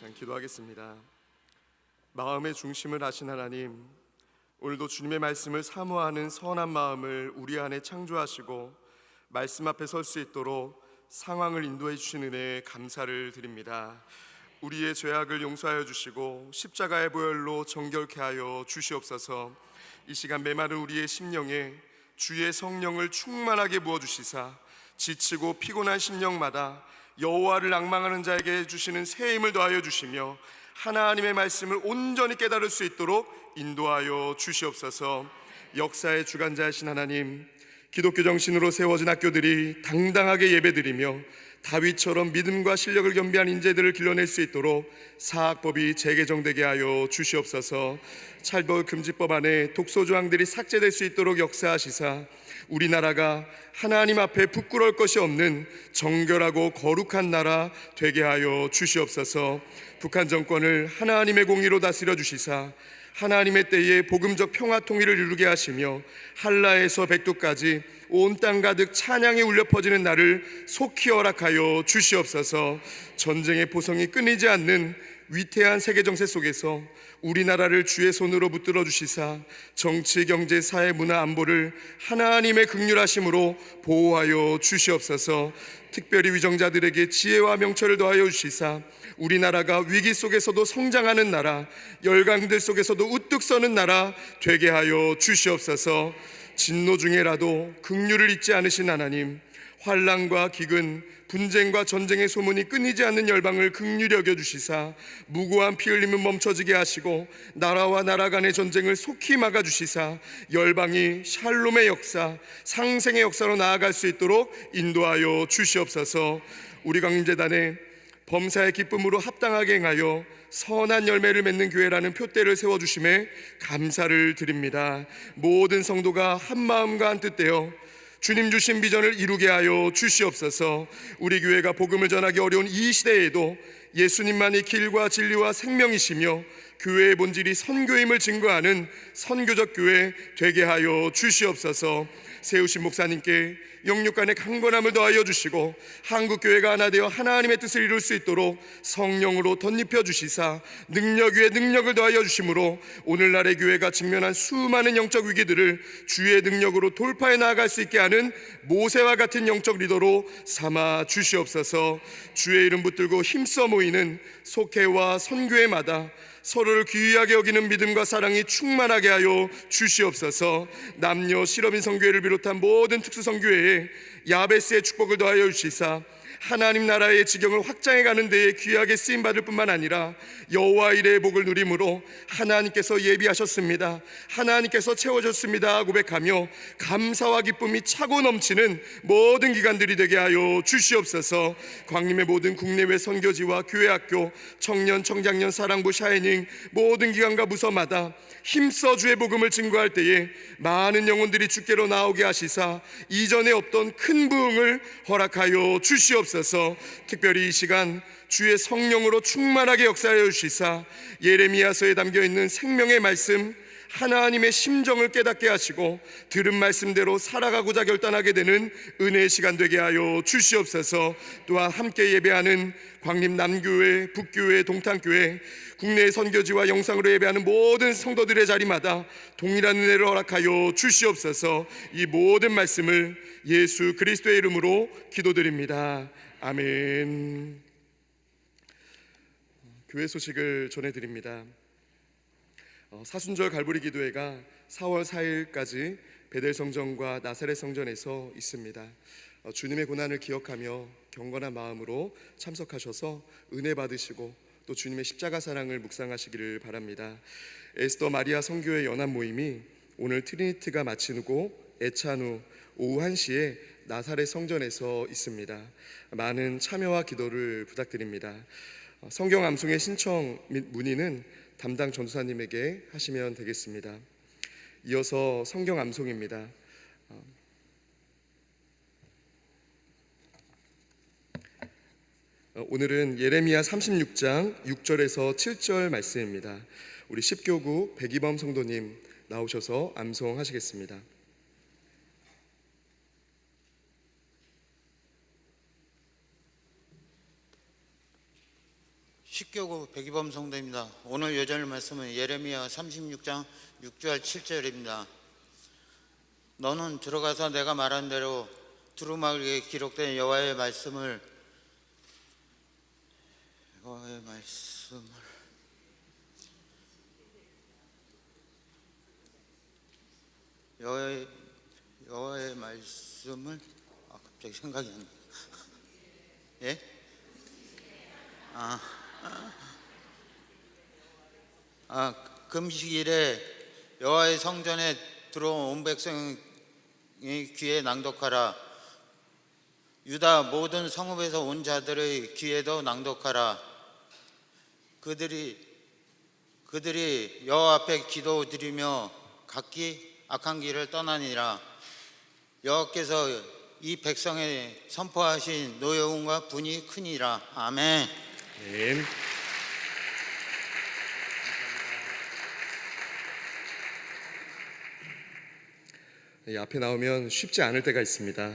시간 기도하겠습니다. 마음의 중심을 아신 하나님, 오늘도 주님의 말씀을 사모하는 선한 마음을 우리 안에 창조하시고 말씀 앞에 설 수 있도록 상황을 인도해 주신 은혜에 감사를 드립니다. 우리의 죄악을 용서하여 주시고 십자가의 보혈로 정결케 하여 주시옵소서. 이 시간 메마른 우리의 심령에 주의 성령을 충만하게 부어주시사 지치고 피곤한 심령마다 여호와를 낭망하는 자에게 주시는 새 힘을 더하여 주시며 하나님의 말씀을 온전히 깨달을 수 있도록 인도하여 주시옵소서. 역사의 주관자이신 하나님, 기독교 정신으로 세워진 학교들이 당당하게 예배드리며 다윗처럼 믿음과 실력을 겸비한 인재들을 길러낼 수 있도록 사학법이 재개정되게 하여 주시옵소서. 찰벌 금지법 안에 독소조항들이 삭제될 수 있도록 역사하시사 우리나라가 하나님 앞에 부끄러울 것이 없는 정결하고 거룩한 나라 되게 하여 주시옵소서. 북한 정권을 하나님의 공의로 다스려 주시사 하나님의 때에 복음적 평화 통일을 이루게 하시며 한라에서 백두까지 온 땅 가득 찬양이 울려 퍼지는 날을 속히 허락하여 주시옵소서. 전쟁의 포성이 끊이지 않는 위태한 세계 정세 속에서 우리나라를 주의 손으로 붙들어 주시사 정치, 경제, 사회, 문화, 안보를 하나님의 긍휼하심으로 보호하여 주시옵소서. 특별히 위정자들에게 지혜와 명철을 더하여 주시사 우리나라가 위기 속에서도 성장하는 나라, 열강들 속에서도 우뚝 서는 나라 되게 하여 주시옵소서. 진노 중에라도 긍휼을 잊지 않으신 하나님, 환난과 기근, 분쟁과 전쟁의 소문이 끊이지 않는 열방을 긍휼히 여겨주시사 무고한 피 흘림은 멈춰지게 하시고 나라와 나라 간의 전쟁을 속히 막아주시사 열방이 샬롬의 역사, 상생의 역사로 나아갈 수 있도록 인도하여 주시옵소서. 우리 강림재단에 범사의 기쁨으로 합당하게 행하여 선한 열매를 맺는 교회라는 표대를 세워주심에 감사를 드립니다. 모든 성도가 한마음과 한뜻되어 주님 주신 비전을 이루게 하여 주시옵소서. 우리 교회가 복음을 전하기 어려운 이 시대에도 예수님만이 길과 진리와 생명이시며 교회의 본질이 선교임을 증거하는 선교적 교회 되게 하여 주시옵소서. 세우신 목사님께 영육간의 강건함을 더하여 주시고 한국교회가 하나 되어 하나님의 뜻을 이룰 수 있도록 성령으로 덧입혀 주시사 능력 위에 능력을 더하여 주심으로 오늘날의 교회가 직면한 수많은 영적 위기들을 주의 능력으로 돌파해 나아갈 수 있게 하는 모세와 같은 영적 리더로 삼아 주시옵소서. 주의 이름 붙들고 힘써 모이는 속회와 선교회마다 서로를 귀하게 여기는 믿음과 사랑이 충만하게 하여 주시옵소서. 남녀 실업인 선교회를 비롯한 모든 특수 선교회에 야베스의 축복을 더하여 주시사 하나님 나라의 지경을 확장해 가는 데에 귀하게 쓰임 받을 뿐만 아니라 여호와 일의 복을 누림으로 하나님께서 예비하셨습니다, 하나님께서 채워줬습니다 고백하며 감사와 기쁨이 차고 넘치는 모든 기관들이 되게 하여 주시옵소서. 광림의 모든 국내외 선교지와 교회학교, 청년, 청장년, 사랑부, 샤이닝 모든 기관과 부서마다 힘써 주의 복음을 증거할 때에 많은 영혼들이 주께로 나오게 하시사 이전에 없던 큰 부흥을 허락하여 주시옵소서. 특별히 이 시간 주의 성령으로 충만하게 역사하여 주시사 예레미야서에 담겨있는 생명의 말씀, 하나님의 심정을 깨닫게 하시고 들은 말씀대로 살아가고자 결단하게 되는 은혜의 시간 되게 하여 주시옵소서. 또한 함께 예배하는 광림 남교회, 북교회, 동탄교회, 국내 선교지와 영상으로 예배하는 모든 성도들의 자리마다 동일한 은혜를 허락하여 주시옵소서. 이 모든 말씀을 예수 그리스도의 이름으로 기도드립니다. 아멘. 교회 소식을 전해드립니다. 사순절 갈보리 기도회가 4월 4일까지 베델 성전과 나사렛 성전에서 있습니다. 주님의 고난을 기억하며 경건한 마음으로 참석하셔서 은혜 받으시고 또 주님의 십자가 사랑을 묵상하시기를 바랍니다. 에스더 마리아 성교회 연합 모임이 오늘 트리니티가 마치고 애찬 후 오후 1시에 나사렛 성전에서 있습니다. 많은 참여와 기도를 부탁드립니다. 성경 암송의 신청 및 문의는 담당 전도사님에게 하시면 되겠습니다. 이어서 성경 암송입니다. 오늘은 예레미야 36장 6절에서 7절 말씀입니다. 우리 10교구 백이범 성도님 나오셔서 암송하시겠습니다. 십교구 백이범 성도입니다. 오늘 요절 말씀은 예레미야 36장 6절 7절입니다. 너는 들어가서 내가 말한 대로 두루마리에 기록된 여호와의 말씀을 갑자기 생각이 안 나. 예? 금식일에 여호와의 성전에 들어온 온 백성의 귀에 낭독하라. 유다 모든 성읍에서 온 자들의 귀에도 낭독하라. 그들이 여호와 앞에 기도드리며 각기 악한 길을 떠나니라. 여호와께서 이 백성에 선포하신 노여움과 분이 크니라. 아멘. 네. 앞에 나오면 쉽지 않을 때가 있습니다.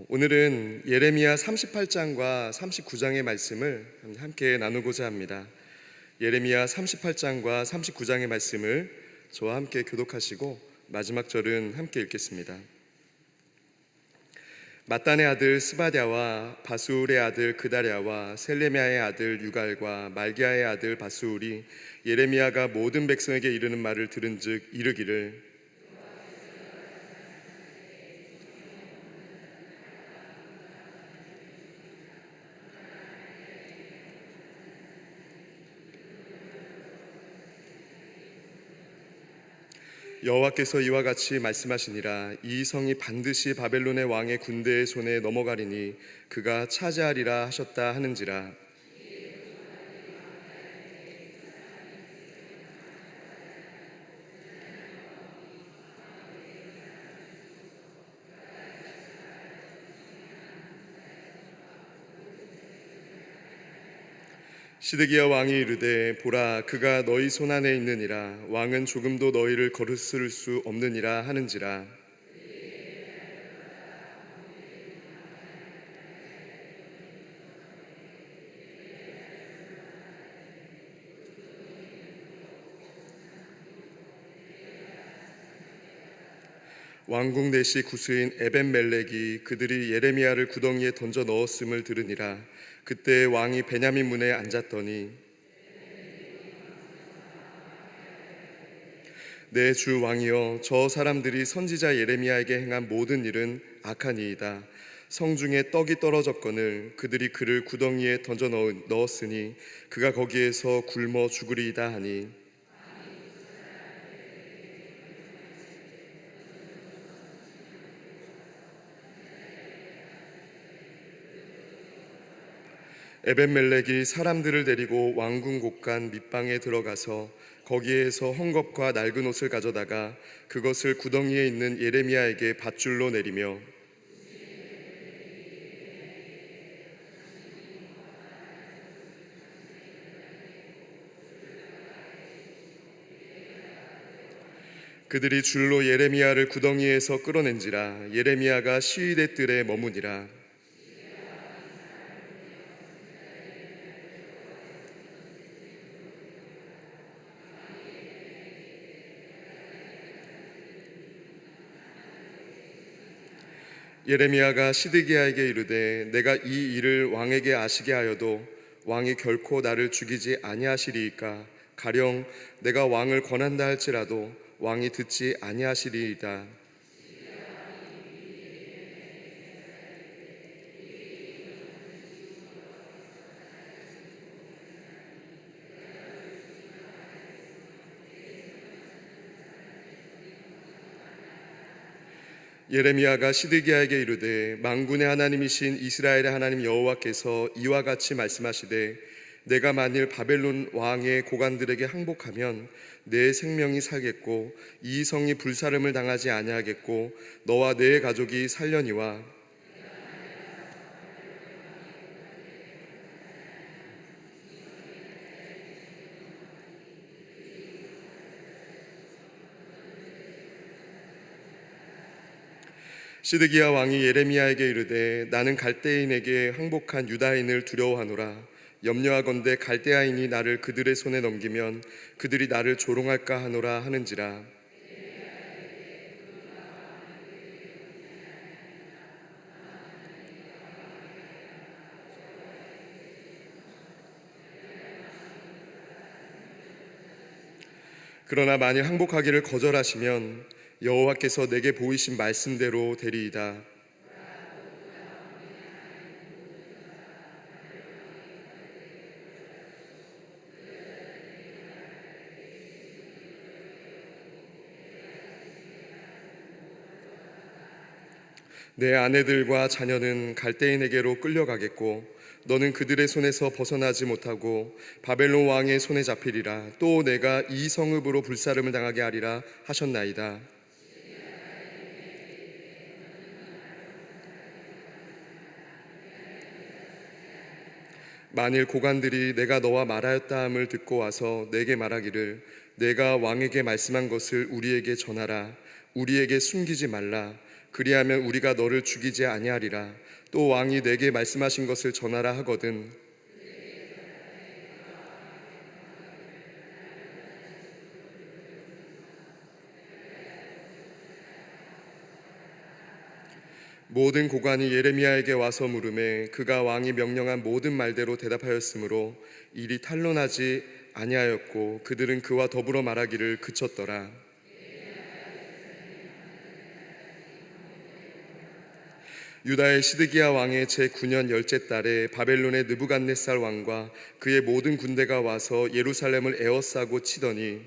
오늘은 예레미야 38장과 39장의 말씀을 함께 나누고자 합니다. 예레미야 38장과 39장의 말씀을 저와 함께 교독하시고 마지막 절은 함께 읽겠습니다. mat단의 아들 스바랴와 바수울의 아들 그다랴와 셀레미야의 아들 유갈과 말기야의 아들 바수울이 예레미야가 모든 백성에게 이르는 말을 들은즉 이르기를 여호와께서 이와 같이 말씀하시니라. 이 성이 반드시 바벨론의 왕의 군대의 손에 넘어가리니 그가 차지하리라 하셨다 하는지라. 시드기야 왕이 이르되 보라 그가 너희 손안에 있느니라. 왕은 조금도 너희를 거스를 수 없느니라 하는지라. 왕궁 내시 구스인 에벤멜렉이 그들이 예레미야를 구덩이에 던져 넣었음을 들으니라. 그때 왕이 베냐민 문에 앉았더니 내 주 왕이여 저 사람들이 선지자 예레미야에게 행한 모든 일은 악하니이다. 성중에 떡이 떨어졌거늘 그들이 그를 구덩이에 던져 넣었으니 그가 거기에서 굶어 죽으리이다 하니 에벤멜렉이 사람들을 데리고 왕궁 곳간 밑방에 들어가서 거기에서 헝겊과 낡은 옷을 가져다가 그것을 구덩이에 있는 예레미야에게 밧줄로 내리며 그들이 줄로 예레미야를 구덩이에서 끌어낸지라. 예레미야가 시위대 뜰에 머무니라. 예레미야가 시드기야에게 이르되 내가 이 일을 왕에게 아시게 하여도 왕이 결코 나를 죽이지 아니하시리이까. 가령 내가 왕을 권한다 할지라도 왕이 듣지 아니하시리이다. 예레미야가 시드기야에게 이르되 만군의 하나님이신 이스라엘의 하나님 여호와께서 이와 같이 말씀하시되 내가 만일 바벨론 왕의 고관들에게 항복하면 내 생명이 살겠고 이 성이 불사름을 당하지 아니하겠고 너와 내 가족이 살려니와 시드기야 왕이 예레미야에게 이르되 나는 갈대인에게 항복한 유다인을 두려워하노라. 염려하건대 갈대아인이 나를 그들의 손에 넘기면 그들이 나를 조롱할까 하노라 하는지라. 그러나 만일 항복하기를 거절하시면 여호와께서 내게 보이신 말씀대로 되리이다. 내 아내들과 자녀는 갈대인에게로 끌려가겠고 너는 그들의 손에서 벗어나지 못하고 바벨론 왕의 손에 잡히리라. 또 내가 이 성읍으로 불사름을 당하게 하리라 하셨나이다. 만일 고관들이 내가 너와 말하였다함을 듣고 와서 내게 말하기를 내가 왕에게 말씀한 것을 우리에게 전하라. 우리에게 숨기지 말라. 그리하면 우리가 너를 죽이지 아니하리라. 또 왕이 내게 말씀하신 것을 전하라 하거든 모든 고관이 예레미야에게 와서 물으매 그가 왕이 명령한 모든 말대로 대답하였으므로 일이 탄론하지 아니하였고 그들은 그와 더불어 말하기를 그쳤더라. 유다의 시드기야 왕의 제9년 열째 달에 바벨론의 느부갓네살 왕과 그의 모든 군대가 와서 예루살렘을 에워싸고 치더니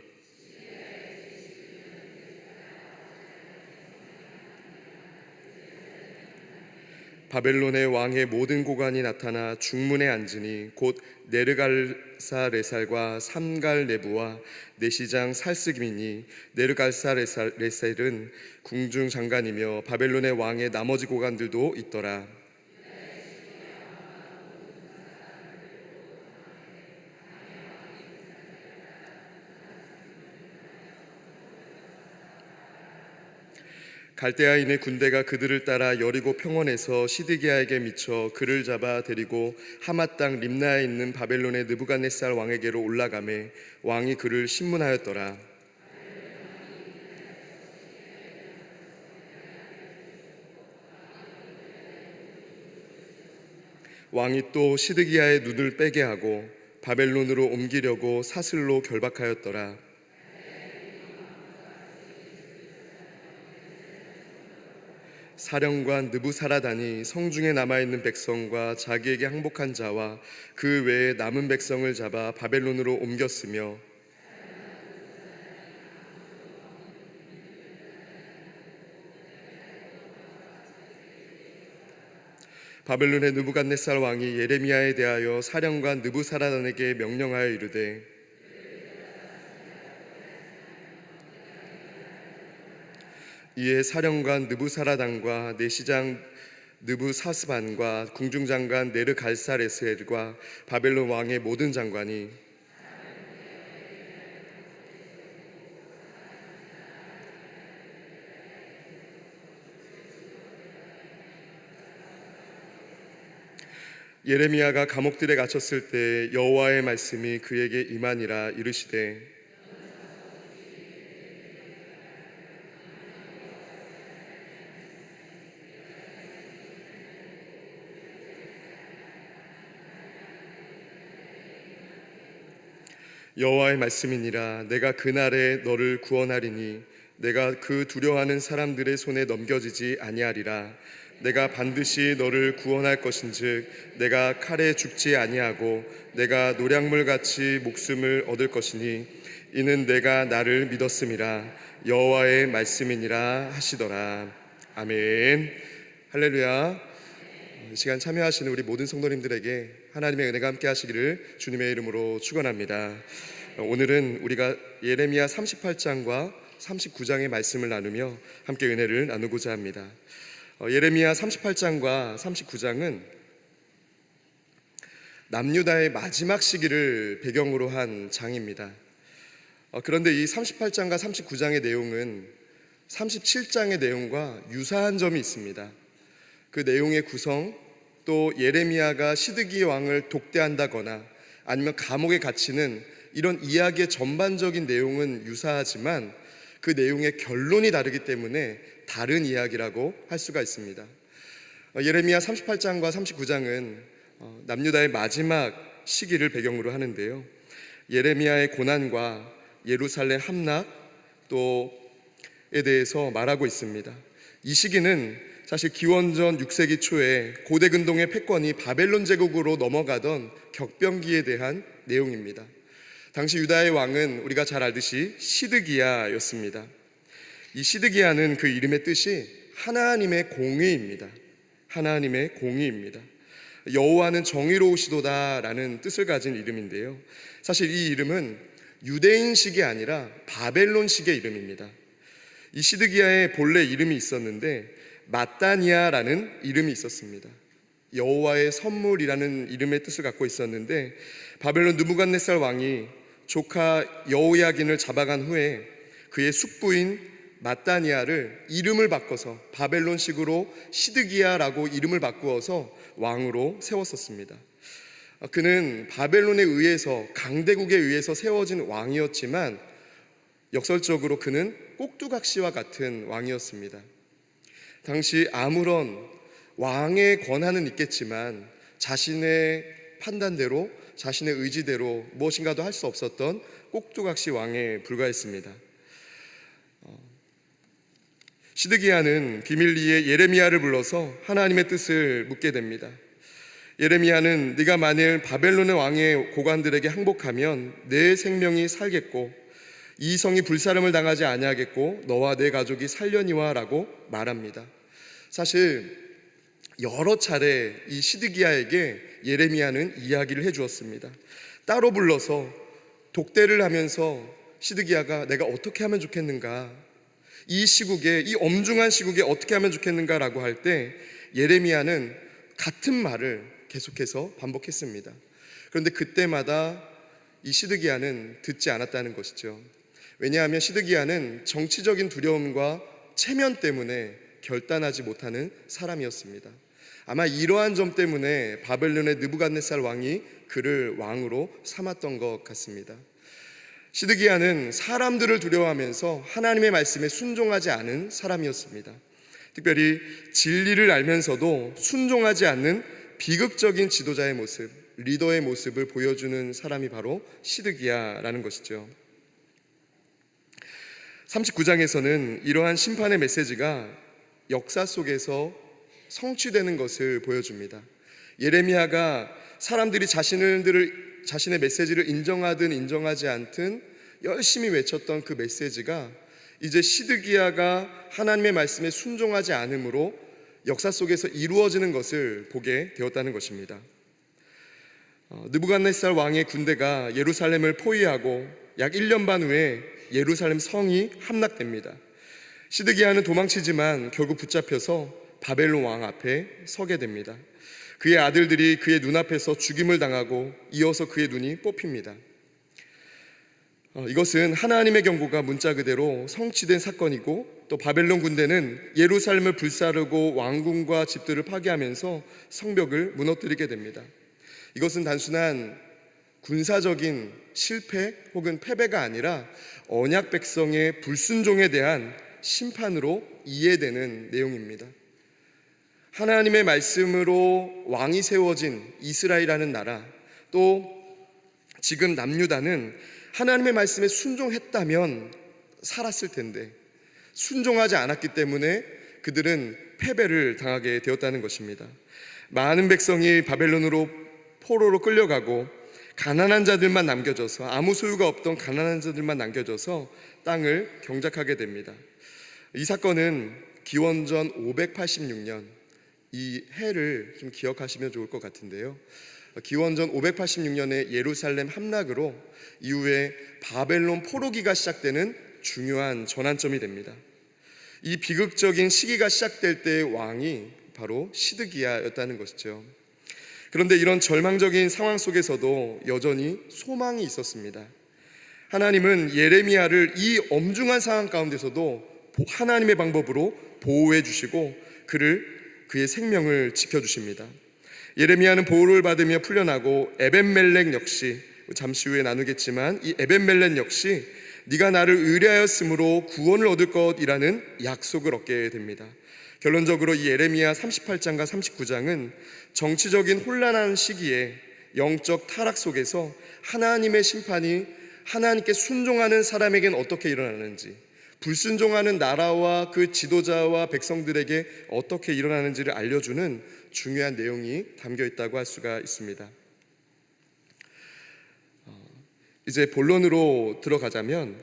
바벨론의 왕의 모든 고관이 나타나 중문에 앉으니 곧 네르갈사레살과 삼갈네부와 내시장 살스기미니 네르갈사레살은 궁중 장관이며 바벨론의 왕의 나머지 고관들도 있더라. 갈대아인의 군대가 그들을 따라 여리고 평원에서 시드기야에게 미쳐 그를 잡아 데리고 하맛 땅 림나에 있는 바벨론의 느부갓네살 왕에게로 올라가매 왕이 그를 신문하였더라. 왕이 또 시드기야의 눈을 빼게 하고 바벨론으로 옮기려고 사슬로 결박하였더라. 사령관 느부사라단이 성중에 남아있는 백성과 자기에게 항복한 자와 그 외에 남은 백성을 잡아 바벨론으로 옮겼으며 바벨론의 느부갓네살 왕이 예레미야에 대하여 사령관 느부사라단에게 명령하여 이르되 이에 사령관 느부사라단과 내시장 느부사스반과 궁중장관 네르갈사레셀과 바벨론 왕의 모든 장관이 예레미야가 감옥들에 갇혔을 때 여호와의 말씀이 그에게 임하니라. 이르시되 여호와의 말씀이니라. 내가 그날에 너를 구원하리니 내가 그 두려워하는 사람들의 손에 넘겨지지 아니하리라. 내가 반드시 너를 구원할 것인즉 내가 칼에 죽지 아니하고 내가 노략물같이 목숨을 얻을 것이니 이는 내가 나를 믿었음이라. 여호와의 말씀이니라 하시더라. 아멘. 할렐루야. 이 시간 참여하시는 우리 모든 성도님들에게 하나님의 은혜가 함께 하시기를 주님의 이름으로 축원합니다. 오늘은 우리가 예레미야 38장과 39장의 말씀을 나누며 함께 은혜를 나누고자 합니다. 예레미야 38장과 39장은 남유다의 마지막 시기를 배경으로 한 장입니다. 그런데 이 38장과 39장의 내용은 37장의 내용과 유사한 점이 있습니다. 그 내용의 구성, 또 예레미야가 시드기 왕을 독대한다거나 아니면 감옥에 갇히는 이런 이야기의 전반적인 내용은 유사하지만 그 내용의 결론이 다르기 때문에 다른 이야기라고 할 수가 있습니다. 예레미야 38장과 39장은 남유다의 마지막 시기를 배경으로 하는데요. 예레미야의 고난과 예루살렘 함락 또에 대해서 말하고 있습니다. 이 시기는 사실 기원전 6세기 초에 고대 근동의 패권이 바벨론 제국으로 넘어가던 격변기에 대한 내용입니다. 당시 유다의 왕은 우리가 잘 알듯이 시드기야였습니다. 이 시드기야는 그 이름의 뜻이 하나님의 공의입니다. 하나님의 공의입니다. 여호와는 정의로우시도다라는 뜻을 가진 이름인데요. 사실 이 이름은 유대인식이 아니라 바벨론식의 이름입니다. 이 시드기야의 본래 이름이 있었는데 마따니아라는 이름이 있었습니다. 여호와의 선물이라는 이름의 뜻을 갖고 있었는데 바벨론 느부갓네살 왕이 조카 여호야긴을 잡아간 후에 그의 숙부인 마따니아를 이름을 바꿔서 바벨론식으로 시드기야라고 이름을 바꾸어서 왕으로 세웠었습니다. 그는 바벨론에 의해서 강대국에 의해서 세워진 왕이었지만 역설적으로 그는 꼭두각시와 같은 왕이었습니다. 당시 아무런 왕의 권한은 있겠지만 자신의 판단대로 자신의 의지대로 무엇인가도 할 수 없었던 꼭두각시 왕에 불과했습니다. 시드기야는 비밀리에 예레미야를 불러서 하나님의 뜻을 묻게 됩니다. 예레미야는 네가 만일 바벨론의 왕의 고관들에게 항복하면 내 생명이 살겠고 이 성이 불사름을 당하지 아니하겠고 너와 내 가족이 살려니와 라고 말합니다. 사실 여러 차례 이 시드기야에게 예레미야는 이야기를 해주었습니다. 따로 불러서 독대를 하면서 시드기야가 내가 어떻게 하면 좋겠는가, 이 시국에, 이 엄중한 시국에 어떻게 하면 좋겠는가라고 할 때 예레미야는 같은 말을 계속해서 반복했습니다. 그런데 그때마다 이 시드기야는 듣지 않았다는 것이죠. 왜냐하면 시드기야는 정치적인 두려움과 체면 때문에 결단하지 못하는 사람이었습니다. 아마 이러한 점 때문에 바벨론의 느부갓네살 왕이 그를 왕으로 삼았던 것 같습니다. 시드기야는 사람들을 두려워하면서 하나님의 말씀에 순종하지 않은 사람이었습니다. 특별히 진리를 알면서도 순종하지 않는 비극적인 지도자의 모습, 리더의 모습을 보여주는 사람이 바로 시드기야라는 것이죠. 39장에서는 이러한 심판의 메시지가 역사 속에서 성취되는 것을 보여줍니다. 예레미야가 사람들이 자신의 메시지를 인정하든 인정하지 않든 열심히 외쳤던 그 메시지가 이제 시드기야가 하나님의 말씀에 순종하지 않음으로 역사 속에서 이루어지는 것을 보게 되었다는 것입니다. 느부갓네살 왕의 군대가 예루살렘을 포위하고 약 1년 반 후에 예루살렘 성이 함락됩니다. 시드기야는 도망치지만 결국 붙잡혀서 바벨론 왕 앞에 서게 됩니다. 그의 아들들이 그의 눈앞에서 죽임을 당하고 이어서 그의 눈이 뽑힙니다. 이것은 하나님의 경고가 문자 그대로 성취된 사건이고 또 바벨론 군대는 예루살렘을 불사르고 왕궁과 집들을 파괴하면서 성벽을 무너뜨리게 됩니다. 이것은 단순한 군사적인 실패 혹은 패배가 아니라 언약 백성의 불순종에 대한 심판으로 이해되는 내용입니다. 하나님의 말씀으로 왕이 세워진 이스라엘이라는 나라, 또 지금 남유다는 하나님의 말씀에 순종했다면 살았을 텐데 순종하지 않았기 때문에 그들은 패배를 당하게 되었다는 것입니다. 많은 백성이 바벨론으로 포로로 끌려가고 가난한 자들만 남겨져서, 아무 소유가 없던 가난한 자들만 남겨져서 땅을 경작하게 됩니다. 이 사건은 기원전 586년, 이 해를 좀 기억하시면 좋을 것 같은데요. 기원전 586년에 예루살렘 함락으로 이후에 바벨론 포로기가 시작되는 중요한 전환점이 됩니다. 이 비극적인 시기가 시작될 때의 왕이 바로 시드기야였다는 것이죠. 그런데 이런 절망적인 상황 속에서도 여전히 소망이 있었습니다. 하나님은 예레미야를 이 엄중한 상황 가운데서도 하나님의 방법으로 보호해 주시고 그의 생명을 지켜주십니다. 예레미야는 보호를 받으며 풀려나고 에벤멜렉 역시, 잠시 후에 나누겠지만 이 에벤멜렉 역시 네가 나를 의뢰하였으므로 구원을 얻을 것이라는 약속을 얻게 됩니다. 결론적으로 이 예레미야 38장과 39장은 정치적인 혼란한 시기에 영적 타락 속에서 하나님의 심판이 하나님께 순종하는 사람에겐 어떻게 일어나는지, 불순종하는 나라와 그 지도자와 백성들에게 어떻게 일어나는지를 알려주는 중요한 내용이 담겨 있다고 할 수가 있습니다. 이제 본론으로 들어가자면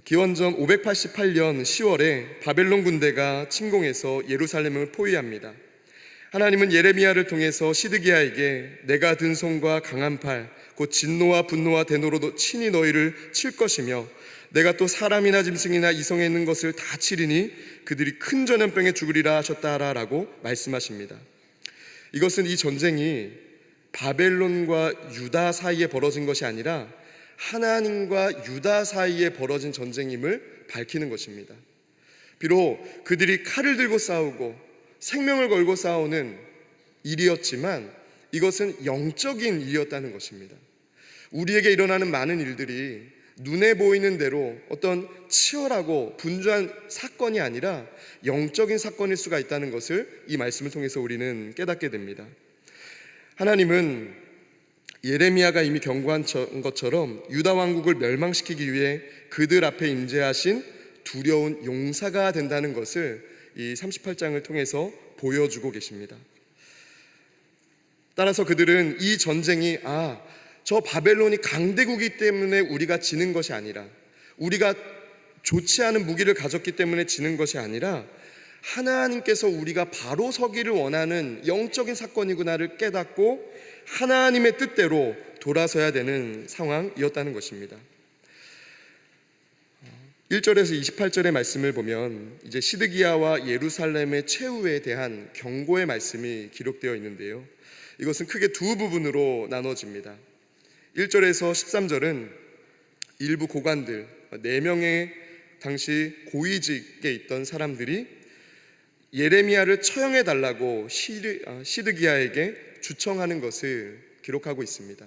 기원전 588년 10월에 바벨론 군대가 침공해서 예루살렘을 포위합니다. 하나님은 예레미야를 통해서 시드기야에게 내가 든 손과 강한 팔 곧 진노와 분노와 대노로 친히 너희를 칠 것이며 내가 또 사람이나 짐승이나 이성에 있는 것을 다 치리니 그들이 큰 전염병에 죽으리라 하셨다라고 말씀하십니다. 이것은 이 전쟁이 바벨론과 유다 사이에 벌어진 것이 아니라 하나님과 유다 사이에 벌어진 전쟁임을 밝히는 것입니다. 비록 그들이 칼을 들고 싸우고 생명을 걸고 싸우는 일이었지만 이것은 영적인 일이었다는 것입니다. 우리에게 일어나는 많은 일들이 눈에 보이는 대로 어떤 치열하고 분주한 사건이 아니라 영적인 사건일 수가 있다는 것을 이 말씀을 통해서 우리는 깨닫게 됩니다. 하나님은 예레미야가 이미 경고한 것처럼 유다 왕국을 멸망시키기 위해 그들 앞에 임재하신 두려운 용사가 된다는 것을 이 38장을 통해서 보여주고 계십니다. 따라서 그들은 이 전쟁이 저 바벨론이 강대국이기 때문에 우리가 지는 것이 아니라, 우리가 좋지 않은 무기를 가졌기 때문에 지는 것이 아니라 하나님께서 우리가 바로 서기를 원하는 영적인 사건이구나를 깨닫고 하나님의 뜻대로 돌아서야 되는 상황이었다는 것입니다. 1절에서 28절의 말씀을 보면 이제 시드기야와 예루살렘의 최후에 대한 경고의 말씀이 기록되어 있는데요, 이것은 크게 두 부분으로 나눠집니다. 1절에서 13절은 일부 고관들 4명의 당시 고위직에 있던 사람들이 예레미야를 처형해 달라고 시드기야에게 주청하는 것을 기록하고 있습니다.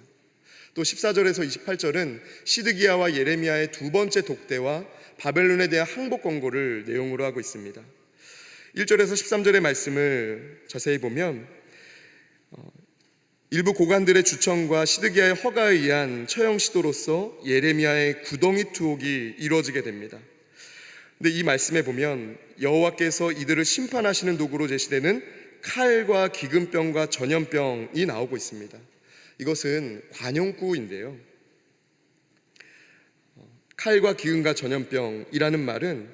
또 14절에서 28절은 시드기야와 예레미야의 두 번째 독대와 바벨론에 대한 항복 권고를 내용으로 하고 있습니다. 1절에서 13절의 말씀을 자세히 보면 일부 고관들의 주청과 시드기야의 허가에 의한 처형 시도로서 예레미야의 구덩이 투옥이 이루어지게 됩니다. 근데 이 말씀에 보면 여호와께서 이들을 심판하시는 도구로 제시되는 칼과 기근병과 전염병이 나오고 있습니다. 이것은 관용구인데요, 칼과 기근과 전염병이라는 말은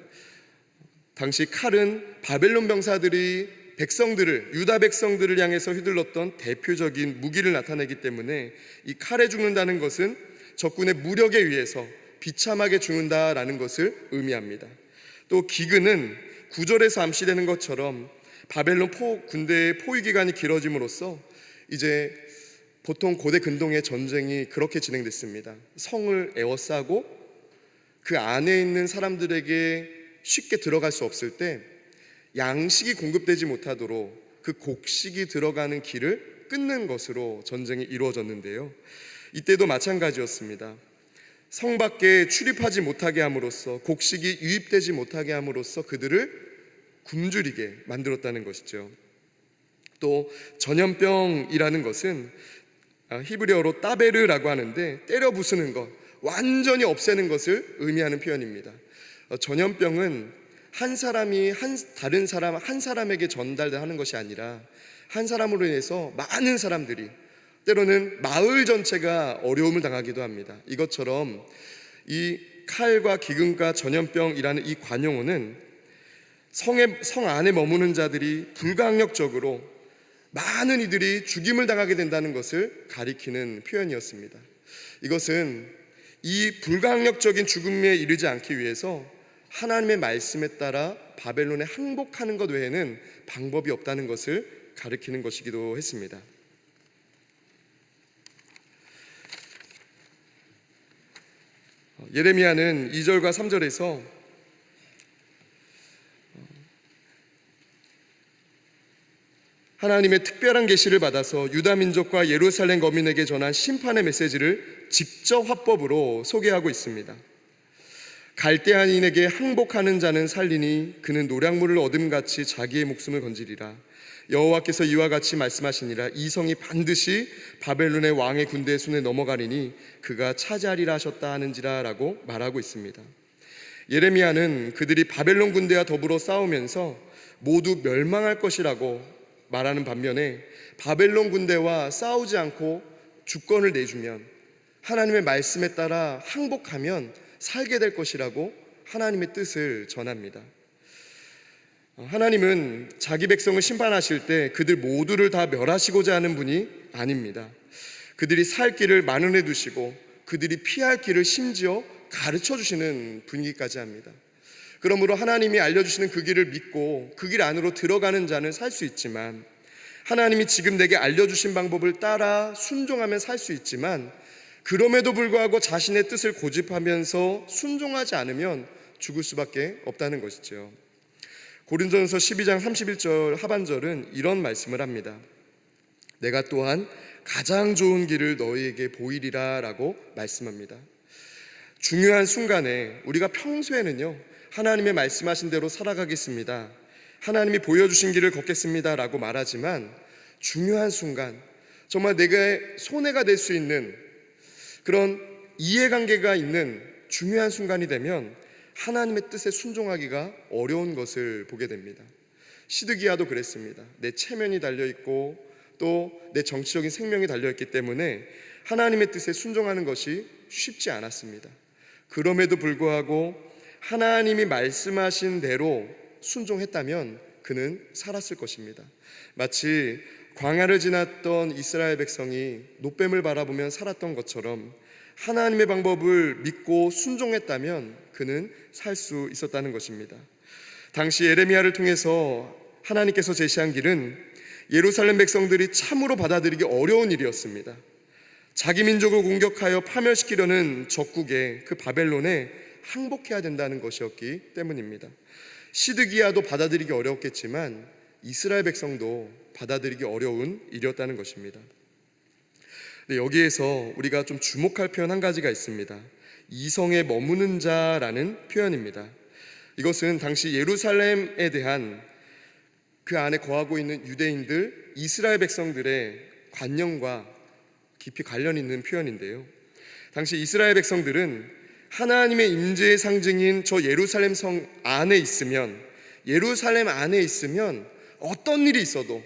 당시 칼은 바벨론 병사들이 유다 백성들을 향해서 휘둘렀던 대표적인 무기를 나타내기 때문에 이 칼에 죽는다는 것은 적군의 무력에 의해서 비참하게 죽는다라는 것을 의미합니다. 또 기근은 9절에서 암시되는 것처럼 바벨론 군대의 포위 기간이 길어짐으로써 이제 보통 고대 근동의 전쟁이 그렇게 진행됐습니다. 성을 에워싸고 그 안에 있는 사람들에게 쉽게 들어갈 수 없을 때 양식이 공급되지 못하도록 그 곡식이 들어가는 길을 끊는 것으로 전쟁이 이루어졌는데요, 이때도 마찬가지였습니다. 성 밖에 출입하지 못하게 함으로써, 곡식이 유입되지 못하게 함으로써 그들을 굶주리게 만들었다는 것이죠. 또 전염병이라는 것은 히브리어로 따베르라고 하는데 때려 부수는 것, 완전히 없애는 것을 의미하는 표현입니다. 전염병은 한 사람이 다른 사람 한 사람에게 전달하는 것이 아니라 한 사람으로 인해서 많은 사람들이, 때로는 마을 전체가 어려움을 당하기도 합니다. 이것처럼 이 칼과 기근과 전염병이라는 이 관용어는 성 안에 머무는 자들이 불가항력적으로 많은 이들이 죽임을 당하게 된다는 것을 가리키는 표현이었습니다. 이것은 이 불가항력적인 죽음에 이르지 않기 위해서 하나님의 말씀에 따라 바벨론에 항복하는 것 외에는 방법이 없다는 것을 가리키는 것이기도 했습니다. 예레미야는 2절과 3절에서 하나님의 특별한 계시를 받아서 유다 민족과 예루살렘 거민에게 전한 심판의 메시지를 직접 화법으로 소개하고 있습니다. 갈대아인에게 항복하는 자는 살리니 그는 노략물을 얻음같이 자기의 목숨을 건지리라. 여호와께서 이와 같이 말씀하시니라. 이 성이 반드시 바벨론의 왕의 군대의 손에 넘어가리니 그가 차지하리라 하셨다 하는지라 라고 말하고 있습니다. 예레미야는 그들이 바벨론 군대와 더불어 싸우면서 모두 멸망할 것이라고 말하는 반면에 바벨론 군대와 싸우지 않고 주권을 내주면, 하나님의 말씀에 따라 항복하면 살게 될 것이라고 하나님의 뜻을 전합니다. 하나님은 자기 백성을 심판하실 때 그들 모두를 다 멸하시고자 하는 분이 아닙니다. 그들이 살 길을 마련해 두시고 그들이 피할 길을 심지어 가르쳐 주시는 분위기까지 합니다. 그러므로 하나님이 알려주시는 그 길을 믿고 그 길 안으로 들어가는 자는 살 수 있지만, 하나님이 지금 내게 알려주신 방법을 따라 순종하면 살 수 있지만, 그럼에도 불구하고 자신의 뜻을 고집하면서 순종하지 않으면 죽을 수밖에 없다는 것이죠. 고린도전서 12장 31절 하반절은 이런 말씀을 합니다. 내가 또한 가장 좋은 길을 너희에게 보이리라 라고 말씀합니다. 중요한 순간에 우리가 평소에는요, 하나님의 말씀하신 대로 살아가겠습니다, 하나님이 보여주신 길을 걷겠습니다 라고 말하지만, 중요한 순간, 정말 내게 손해가 될 수 있는 그런 이해관계가 있는 중요한 순간이 되면 하나님의 뜻에 순종하기가 어려운 것을 보게 됩니다. 시드기야도 그랬습니다. 내 체면이 달려있고 또 내 정치적인 생명이 달려있기 때문에 하나님의 뜻에 순종하는 것이 쉽지 않았습니다. 그럼에도 불구하고 하나님이 말씀하신 대로 순종했다면 그는 살았을 것입니다. 마치 광야를 지났던 이스라엘 백성이 놋뱀을 바라보며 살았던 것처럼 하나님의 방법을 믿고 순종했다면 그는 살 수 있었다는 것입니다. 당시 예레미야를 통해서 하나님께서 제시한 길은 예루살렘 백성들이 참으로 받아들이기 어려운 일이었습니다. 자기 민족을 공격하여 파멸시키려는 적국에, 그 바벨론에 항복해야 된다는 것이었기 때문입니다. 시드기야도 받아들이기 어려웠겠지만 이스라엘 백성도 받아들이기 어려운 일이었다는 것입니다. 여기에서 우리가 좀 주목할 표현 한 가지가 있습니다. 이성에 머무는 자라는 표현입니다. 이것은 당시 예루살렘에 대한, 그 안에 거하고 있는 유대인들, 이스라엘 백성들의 관념과 깊이 관련 있는 표현인데요, 당시 이스라엘 백성들은 하나님의 임재의 상징인 저 예루살렘 성 안에 있으면, 예루살렘 안에 있으면 어떤 일이 있어도,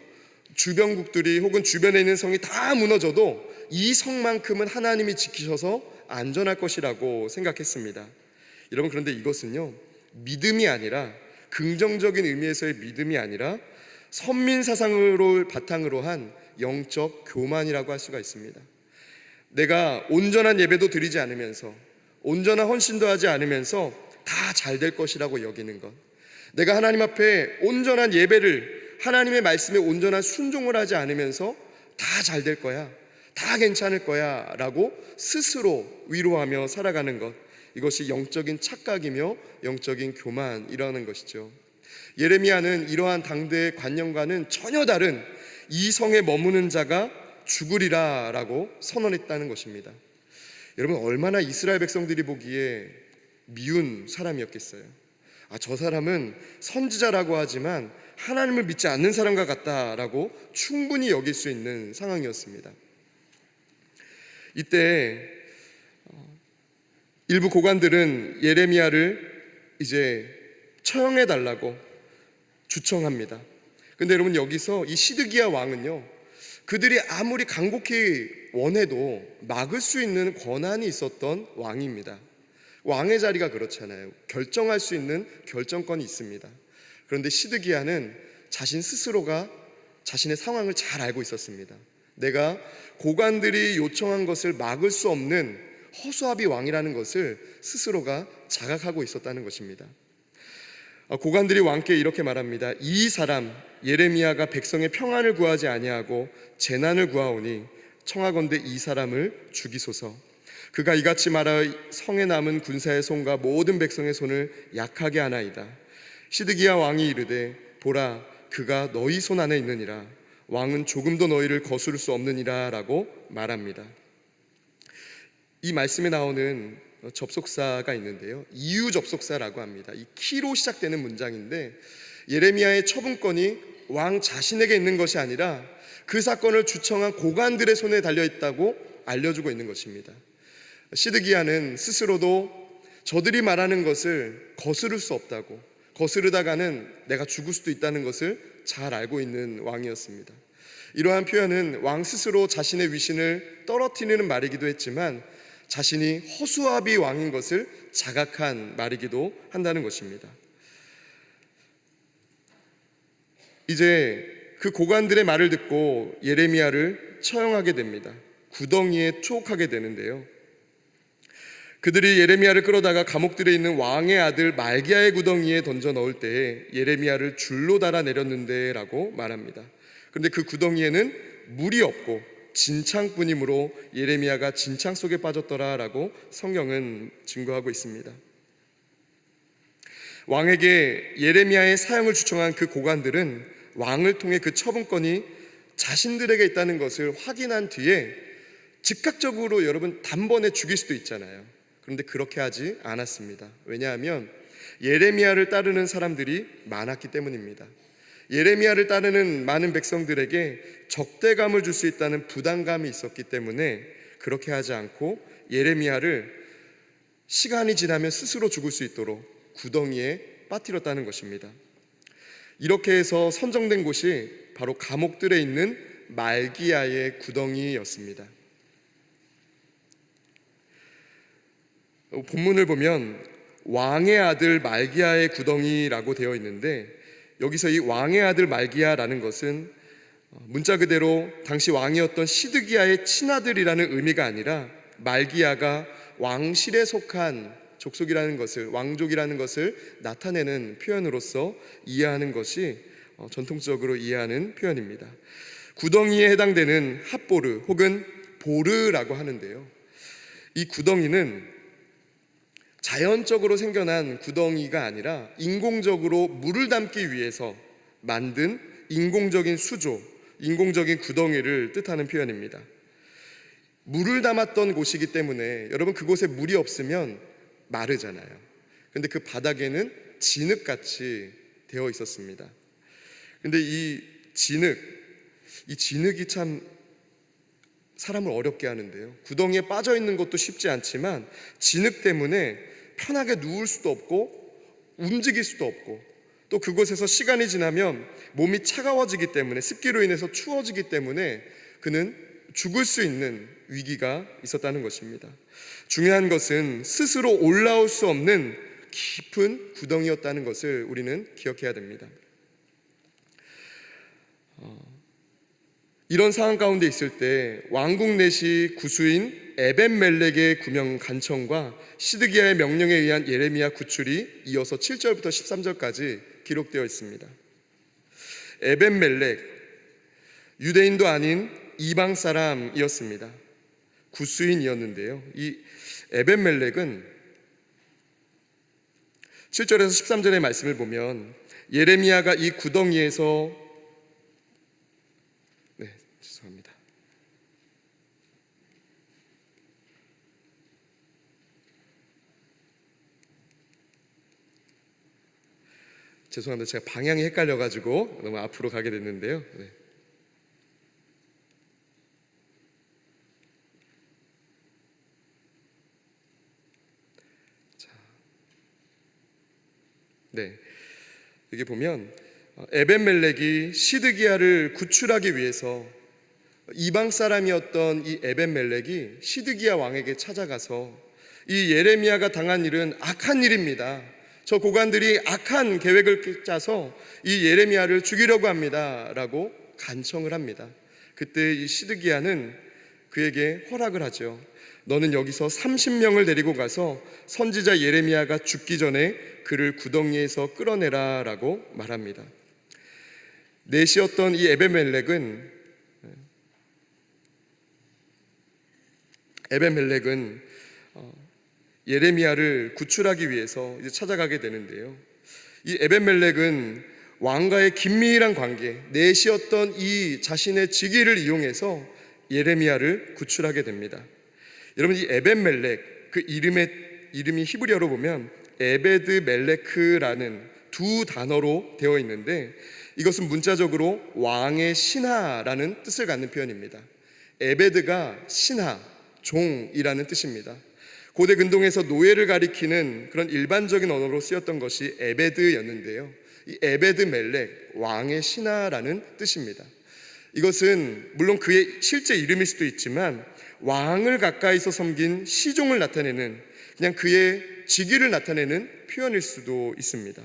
주변국들이 혹은 주변에 있는 성이 다 무너져도 이 성만큼은 하나님이 지키셔서 안전할 것이라고 생각했습니다. 여러분, 그런데 이것은요, 믿음이 아니라, 긍정적인 의미에서의 믿음이 아니라 선민 사상을 바탕으로 한 영적 교만이라고 할 수가 있습니다. 내가 온전한 예배도 드리지 않으면서, 온전한 헌신도 하지 않으면서 다 잘 될 것이라고 여기는 것, 내가 하나님 앞에 온전한 예배를, 하나님의 말씀에 온전한 순종을 하지 않으면서 다 잘 될 거야, 다 괜찮을 거야 라고 스스로 위로하며 살아가는 것, 이것이 영적인 착각이며 영적인 교만이라는 것이죠. 예레미야는 이러한 당대의 관념과는 전혀 다른 이 성에 머무는 자가 죽으리라 라고 선언했다는 것입니다. 여러분, 얼마나 이스라엘 백성들이 보기에 미운 사람이었겠어요. 저 사람은 선지자라고 하지만 하나님을 믿지 않는 사람과 같다라고 충분히 여길 수 있는 상황이었습니다. 이때 일부 고관들은 예레미야를 이제 처형해 달라고 주청합니다. 근데 여러분, 여기서 이 시드기야 왕은요, 그들이 아무리 간곡히 원해도 막을 수 있는 권한이 있었던 왕입니다. 왕의 자리가 그렇잖아요. 결정할 수 있는 결정권이 있습니다. 그런데 시드기야는 자신 스스로가 자신의 상황을 잘 알고 있었습니다. 내가 고관들이 요청한 것을 막을 수 없는 허수아비 왕이라는 것을 스스로가 자각하고 있었다는 것입니다. 고관들이 왕께 이렇게 말합니다. 이 사람 예레미야가 백성의 평안을 구하지 아니하고 재난을 구하오니 청하건대 이 사람을 죽이소서. 그가 이같이 말하여 성에 남은 군사의 손과 모든 백성의 손을 약하게 하나이다. 시드기야 왕이 이르되 보라, 그가 너희 손 안에 있느니라. 왕은 조금도 너희를 거스를 수 없느니라 라고 말합니다. 이 말씀에 나오는 접속사가 있는데요, 이유 접속사라고 합니다. 이 키로 시작되는 문장인데 예레미야의 처분권이 왕 자신에게 있는 것이 아니라 그 사건을 주청한 고관들의 손에 달려있다고 알려주고 있는 것입니다. 시드기야는 스스로도 저들이 말하는 것을 거스를 수 없다고, 거스르다가는 내가 죽을 수도 있다는 것을 잘 알고 있는 왕이었습니다. 이러한 표현은 왕 스스로 자신의 위신을 떨어뜨리는 말이기도 했지만 자신이 허수아비 왕인 것을 자각한 말이기도 한다는 것입니다. 이제 그 고관들의 말을 듣고 예레미야를 처형하게 됩니다. 구덩이에 투옥하게 되는데요, 그들이 예레미야를 끌어다가 감옥들에 있는 왕의 아들 말기야의 구덩이에 던져 넣을 때에 예레미야를 줄로 달아 내렸는데 라고 말합니다. 그런데 그 구덩이에는 물이 없고 진창뿐이므로 예레미야가 진창 속에 빠졌더라 라고 성경은 증거하고 있습니다. 왕에게 예레미야의 사형을 주청한 그 고관들은 왕을 통해 그 처분권이 자신들에게 있다는 것을 확인한 뒤에 즉각적으로 여러분 단번에 죽일 수도 있잖아요. 그런데 그렇게 하지 않았습니다. 왜냐하면 예레미야를 따르는 사람들이 많았기 때문입니다. 예레미야를 따르는 많은 백성들에게 적대감을 줄 수 있다는 부담감이 있었기 때문에 그렇게 하지 않고 예레미야를 시간이 지나면 스스로 죽을 수 있도록 구덩이에 빠뜨렸다는 것입니다. 이렇게 해서 선정된 곳이 바로 감옥들에 있는 말기야의 구덩이였습니다. 본문을 보면 왕의 아들 말기야의 구덩이라고 되어 있는데, 여기서 이 왕의 아들 말기야라는 것은 문자 그대로 당시 왕이었던 시드기야의 친아들이라는 의미가 아니라 말기야가 왕실에 속한 족속이라는 것을, 왕족이라는 것을 나타내는 표현으로서 이해하는 것이 전통적으로 이해하는 표현입니다. 구덩이에 해당되는 핫보르 혹은 보르라고 하는데요, 이 구덩이는 자연적으로 생겨난 구덩이가 아니라 인공적으로 물을 담기 위해서 만든 인공적인 수조, 인공적인 구덩이를 뜻하는 표현입니다. 물을 담았던 곳이기 때문에 여러분 그곳에 물이 없으면 마르잖아요. 그런데 그 바닥에는 진흙같이 되어 있었습니다. 그런데 이 진흙이 참 사람을 어렵게 하는데요, 구덩이에 빠져 있는 것도 쉽지 않지만 진흙 때문에 편하게 누울 수도 없고 움직일 수도 없고, 또 그곳에서 시간이 지나면 몸이 차가워지기 때문에, 습기로 인해서 추워지기 때문에 그는 죽을 수 있는 위기가 있었다는 것입니다. 중요한 것은 스스로 올라올 수 없는 깊은 구덩이였다는 것을 우리는 기억해야 됩니다. 이런 상황 가운데 있을 때 왕국 내시 구수인 에벤멜렉의 구명 간청과 시드기야의 명령에 의한 예레미야 구출이 이어서 7절부터 13절까지 기록되어 있습니다. 에벤멜렉, 유대인도 아닌 이방 사람이었습니다. 구수인이었는데요, 이 에벤멜렉은 7절에서 13절의 말씀을 보면 예레미야가 이 구덩이에서 죄송합니다. 제가 방향이 헷갈려가지고 너무 앞으로 가게 됐는데요. 여기 보면 에벤멜렉이 시드기야를 구출하기 위해서 이방 사람이었던 이 에벤멜렉이 시드기야 왕에게 찾아가서 이 예레미야가 당한 일은 악한 일입니다. 저 고관들이 악한 계획을 짜서 이 예레미야를 죽이려고 합니다 라고 간청을 합니다. 그때 이 시드기야는 그에게 허락을 하죠. 너는 여기서 30명을 데리고 가서 선지자 예레미야가 죽기 전에 그를 구덩이에서 끌어내라 라고 말합니다. 넷이었던 이 에벤멜렉은 예레미야를 구출하기 위해서 이제 찾아가게 되는데요, 이 에벤멜렉은 왕과의 긴밀한 관계, 내시였던 이 자신의 직위를 이용해서 예레미야를 구출하게 됩니다. 여러분, 이 에벤멜렉, 그 이름이 히브리어로 보면 에베드 멜레크라는 두 단어로 되어 있는데, 이것은 문자적으로 왕의 신하라는 뜻을 갖는 표현입니다. 에베드가 신하, 종이라는 뜻입니다. 고대 근동에서 노예를 가리키는 그런 일반적인 언어로 쓰였던 것이 에베드였는데요, 이 에베드 멜렉, 왕의 신하라는 뜻입니다. 이것은 물론 그의 실제 이름일 수도 있지만 왕을 가까이서 섬긴 시종을 나타내는, 그냥 그의 직위를 나타내는 표현일 수도 있습니다.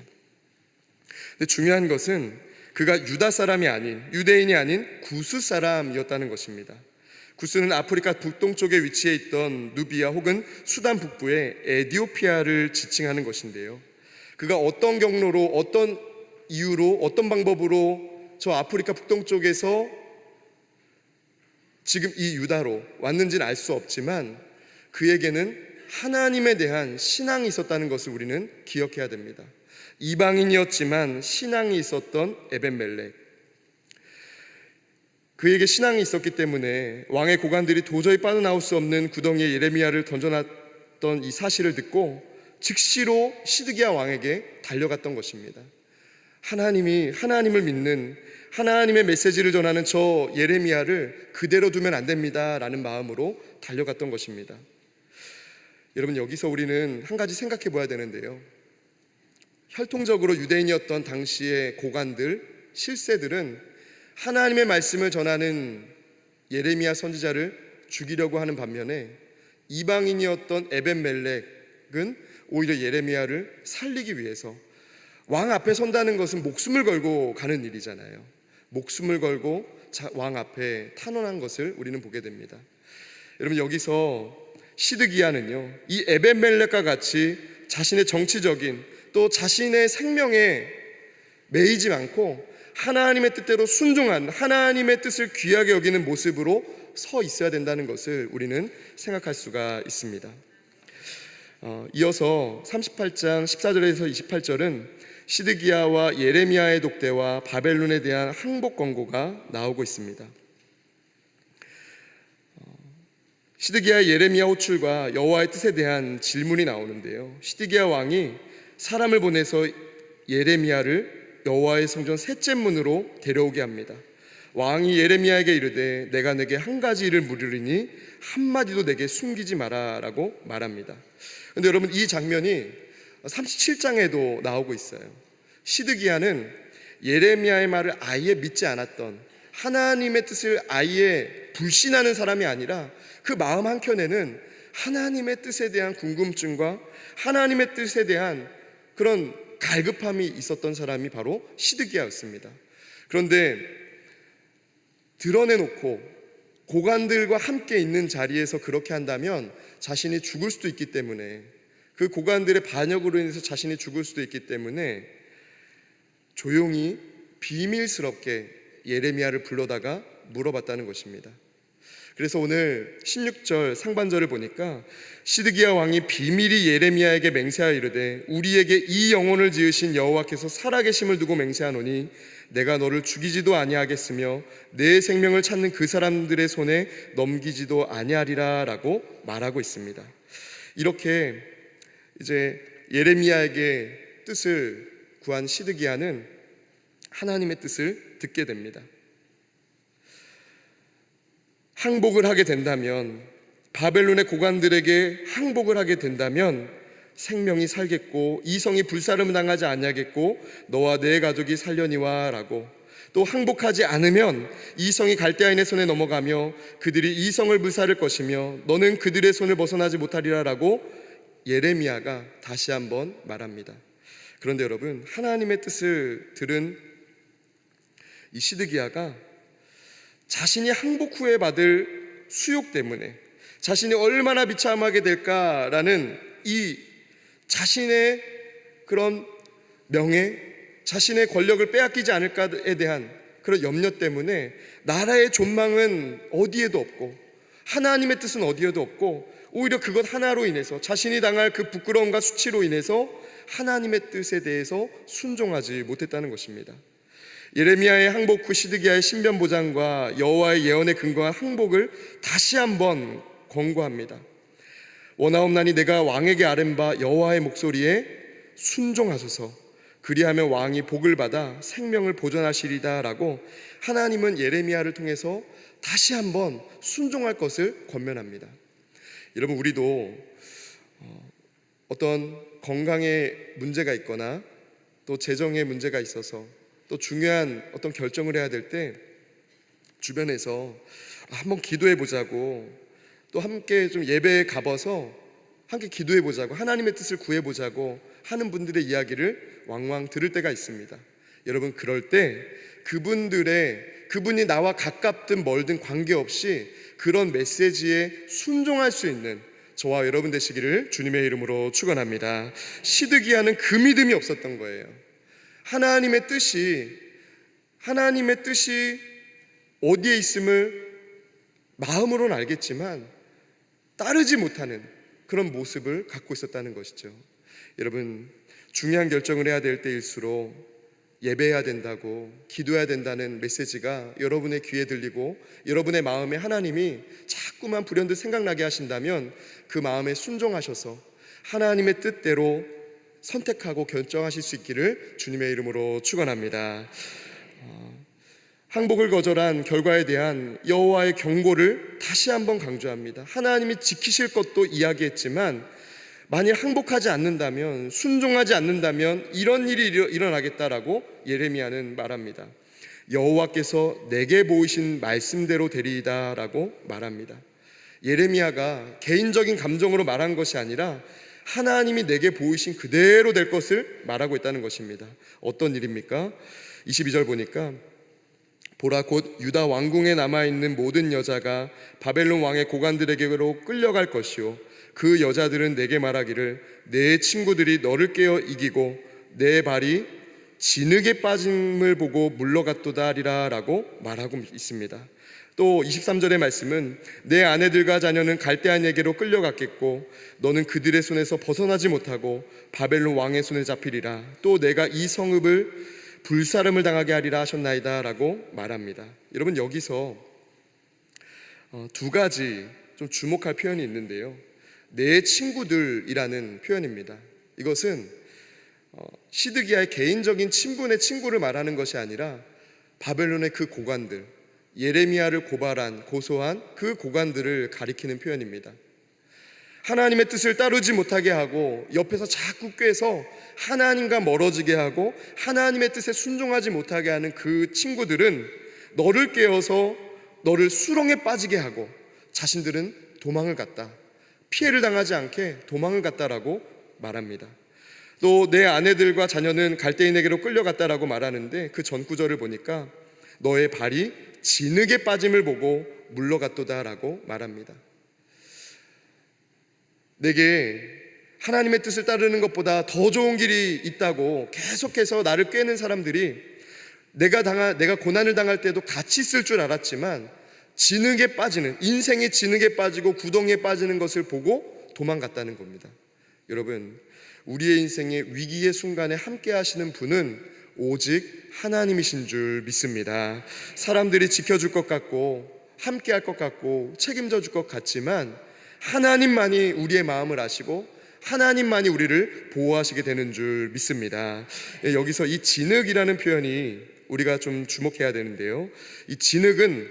근데 중요한 것은 그가 유다 사람이 아닌, 유대인이 아닌 구스 사람이었다는 것입니다. 구스는 아프리카 북동쪽에 위치해 있던 누비아 혹은 수단 북부의 에디오피아를 지칭하는 것인데요, 그가 어떤 경로로, 어떤 이유로, 어떤 방법으로 저 아프리카 북동쪽에서 지금 이 유다로 왔는지는 알 수 없지만 그에게는 하나님에 대한 신앙이 있었다는 것을 우리는 기억해야 됩니다. 이방인이었지만 신앙이 있었던 에벤멜렉, 그에게 신앙이 있었기 때문에 왕의 고관들이 도저히 빠져나올 수 없는 구덩이에 예레미야를 던져놨던 이 사실을 듣고 즉시로 시드기야 왕에게 달려갔던 것입니다. 하나님을 믿는, 하나님의 메시지를 전하는 저 예레미야를 그대로 두면 안 됩니다 라는 마음으로 달려갔던 것입니다. 여러분, 여기서 우리는 한 가지 생각해 봐야 되는데요, 혈통적으로 유대인이었던 당시의 고관들, 실세들은 하나님의 말씀을 전하는 예레미야 선지자를 죽이려고 하는 반면에 이방인이었던 에벤멜렉은 오히려 예레미야를 살리기 위해서, 왕 앞에 선다는 것은 목숨을 걸고 가는 일이잖아요. 목숨을 걸고 왕 앞에 탄원한 것을 우리는 보게 됩니다. 여러분, 여기서 시드기야는요, 이 에벤멜렉과 같이 자신의 정치적인, 또 자신의 생명에 매이지 않고 하나님의 뜻대로 순종한, 하나님의 뜻을 귀하게 여기는 모습으로 서 있어야 된다는 것을 우리는 생각할 수가 있습니다. 이어서 38장 14절에서 28절은 시드기야와 예레미야의 독대와 바벨론에 대한 항복 권고가 나오고 있습니다. 시드기야의 예레미야 호출과 여호와의 뜻에 대한 질문이 나오는데요, 시드기야 왕이 사람을 보내서 예레미야를 여호와의 성전 셋째 문으로 데려오게 합니다. 왕이 예레미야에게 이르되 내가 내게 한 가지 일을 물으리니 한마디도 내게 숨기지 마라 라고 말합니다. 그런데 여러분, 이 장면이 37장에도 나오고 있어요. 시드기야는 예레미야의 말을 아예 믿지 않았던, 하나님의 뜻을 아예 불신하는 사람이 아니라 그 마음 한켠에는 하나님의 뜻에 대한 궁금증과 하나님의 뜻에 대한 그런 갈급함이 있었던 사람이 바로 시드기야였습니다. 그런데 드러내놓고 고관들과 함께 있는 자리에서 그렇게 한다면 자신이 죽을 수도 있기 때문에, 그 고관들의 반역으로 인해서 자신이 죽을 수도 있기 때문에 조용히 비밀스럽게 예레미야를 불러다가 물어봤다는 것입니다. 그래서 오늘 16절 상반절을 보니까 시드기야 왕이 비밀히 예레미야에게 맹세하여 이르되 우리에게 이 영혼을 지으신 여호와께서 살아계심을 두고 맹세하노니 내가 너를 죽이지도 아니하겠으며 내 생명을 찾는 그 사람들의 손에 넘기지도 아니하리라 라고 말하고 있습니다. 이렇게 이제 예레미야에게 뜻을 구한 시드기야는 하나님의 뜻을 듣게 됩니다. 항복을 하게 된다면, 바벨론의 고관들에게 항복을 하게 된다면 생명이 살겠고 이성이 불사름을 당하지 아니하겠고 너와 내 가족이 살려니와 라고, 또 항복하지 않으면 이성이 갈대아인의 손에 넘어가며 그들이 이성을 불사를 것이며 너는 그들의 손을 벗어나지 못하리라 라고 예레미야가 다시 한번 말합니다. 그런데 여러분, 하나님의 뜻을 들은 이 시드기야가 자신이 항복 후에 받을 수욕 때문에 자신이 얼마나 비참하게 될까라는 이 자신의 그런 명예, 자신의 권력을 빼앗기지 않을까에 대한 그런 염려 때문에 나라의 존망은 어디에도 없고 하나님의 뜻은 어디에도 없고 오히려 그것 하나로 인해서 자신이 당할 그 부끄러움과 수치로 인해서 하나님의 뜻에 대해서 순종하지 못했다는 것입니다. 예레미야의 항복 후 시드기야의 신변 보장과 여호와의 예언에 근거한 항복을 다시 한번 권고합니다. 원하옵나니 내가 왕에게 아뢰는 바 여호와의 목소리에 순종하소서. 그리하면 왕이 복을 받아 생명을 보존하시리다 라고 하나님은 예레미야를 통해서 다시 한번 순종할 것을 권면합니다. 여러분, 우리도 어떤 건강에 문제가 있거나 또 재정에 문제가 있어서 또 중요한 어떤 결정을 해야 될 때 주변에서 한번 기도해 보자고, 또 함께 좀 예배에 가봐서 함께 기도해 보자고, 하나님의 뜻을 구해 보자고 하는 분들의 이야기를 왕왕 들을 때가 있습니다. 여러분, 그럴 때 그분이 나와 가깝든 멀든 관계없이 그런 메시지에 순종할 수 있는 저와 여러분 되시기를 주님의 이름으로 축원합니다. 시드기야는 그 믿음이 없었던 거예요. 하나님의 뜻이 어디에 있음을 마음으로는 알겠지만 따르지 못하는 그런 모습을 갖고 있었다는 것이죠. 여러분, 중요한 결정을 해야 될 때일수록 예배해야 된다고, 기도해야 된다는 메시지가 여러분의 귀에 들리고 여러분의 마음에 하나님이 자꾸만 불현듯 생각나게 하신다면 그 마음에 순종하셔서 하나님의 뜻대로 선택하고 결정하실 수 있기를 주님의 이름으로 축원합니다. 항복을 거절한 결과에 대한 여호와의 경고를 다시 한번 강조합니다. 하나님이 지키실 것도 이야기했지만 만일 항복하지 않는다면, 순종하지 않는다면 이런 일이 일어나겠다라고 예레미야는 말합니다. 여호와께서 내게 보이신 말씀대로 되리이다 라고 말합니다. 예레미야가 개인적인 감정으로 말한 것이 아니라 하나님이 내게 보이신 그대로 될 것을 말하고 있다는 것입니다. 어떤 일입니까? 22절 보니까 보라, 곧 유다 왕궁에 남아있는 모든 여자가 바벨론 왕의 고관들에게로 끌려갈 것이요 그 여자들은 내게 말하기를 내 친구들이 너를 깨어 이기고 내 발이 진흙에 빠짐을 보고 물러갔도다 하리라 라고 말하고 있습니다. 또 23절의 말씀은 내 아내들과 자녀는 갈대아인에게로 끌려갔겠고 너는 그들의 손에서 벗어나지 못하고 바벨론 왕의 손에 잡히리라. 또 내가 이 성읍을 불사름을 당하게 하리라 하셨나이다 라고 말합니다. 여러분, 여기서 두 가지 좀 주목할 표현이 있는데요, 내 친구들이라는 표현입니다. 이것은 시드기야의 개인적인 친분의 친구를 말하는 것이 아니라 바벨론의 그 고관들, 예레미야를 고소한 그 고관들을 가리키는 표현입니다. 하나님의 뜻을 따르지 못하게 하고 옆에서 자꾸 꾀서 하나님과 멀어지게 하고 하나님의 뜻에 순종하지 못하게 하는 그 친구들은 너를 깨어서 너를 수렁에 빠지게 하고 자신들은 도망을 갔다, 피해를 당하지 않게 도망을 갔다라고 말합니다. 또 내 아내들과 자녀는 갈대인에게로 끌려갔다라고 말하는데 그 전구절을 보니까 너의 발이 진흙에 빠짐을 보고 물러갔도다라고 말합니다. 내게 하나님의 뜻을 따르는 것보다 더 좋은 길이 있다고 계속해서 나를 꾀는 사람들이 내가 고난을 당할 때도 같이 있을 줄 알았지만 진흙에 빠지는, 인생의 진흙에 빠지고 구덩이에 빠지는 것을 보고 도망갔다는 겁니다. 여러분, 우리의 인생의 위기의 순간에 함께 하시는 분은 오직 하나님이신 줄 믿습니다. 사람들이 지켜줄 것 같고 함께 할 것 같고 책임져 줄 것 같지만 하나님만이 우리의 마음을 아시고 하나님만이 우리를 보호하시게 되는 줄 믿습니다. 여기서 이 진흙이라는 표현이 우리가 좀 주목해야 되는데요, 이 진흙은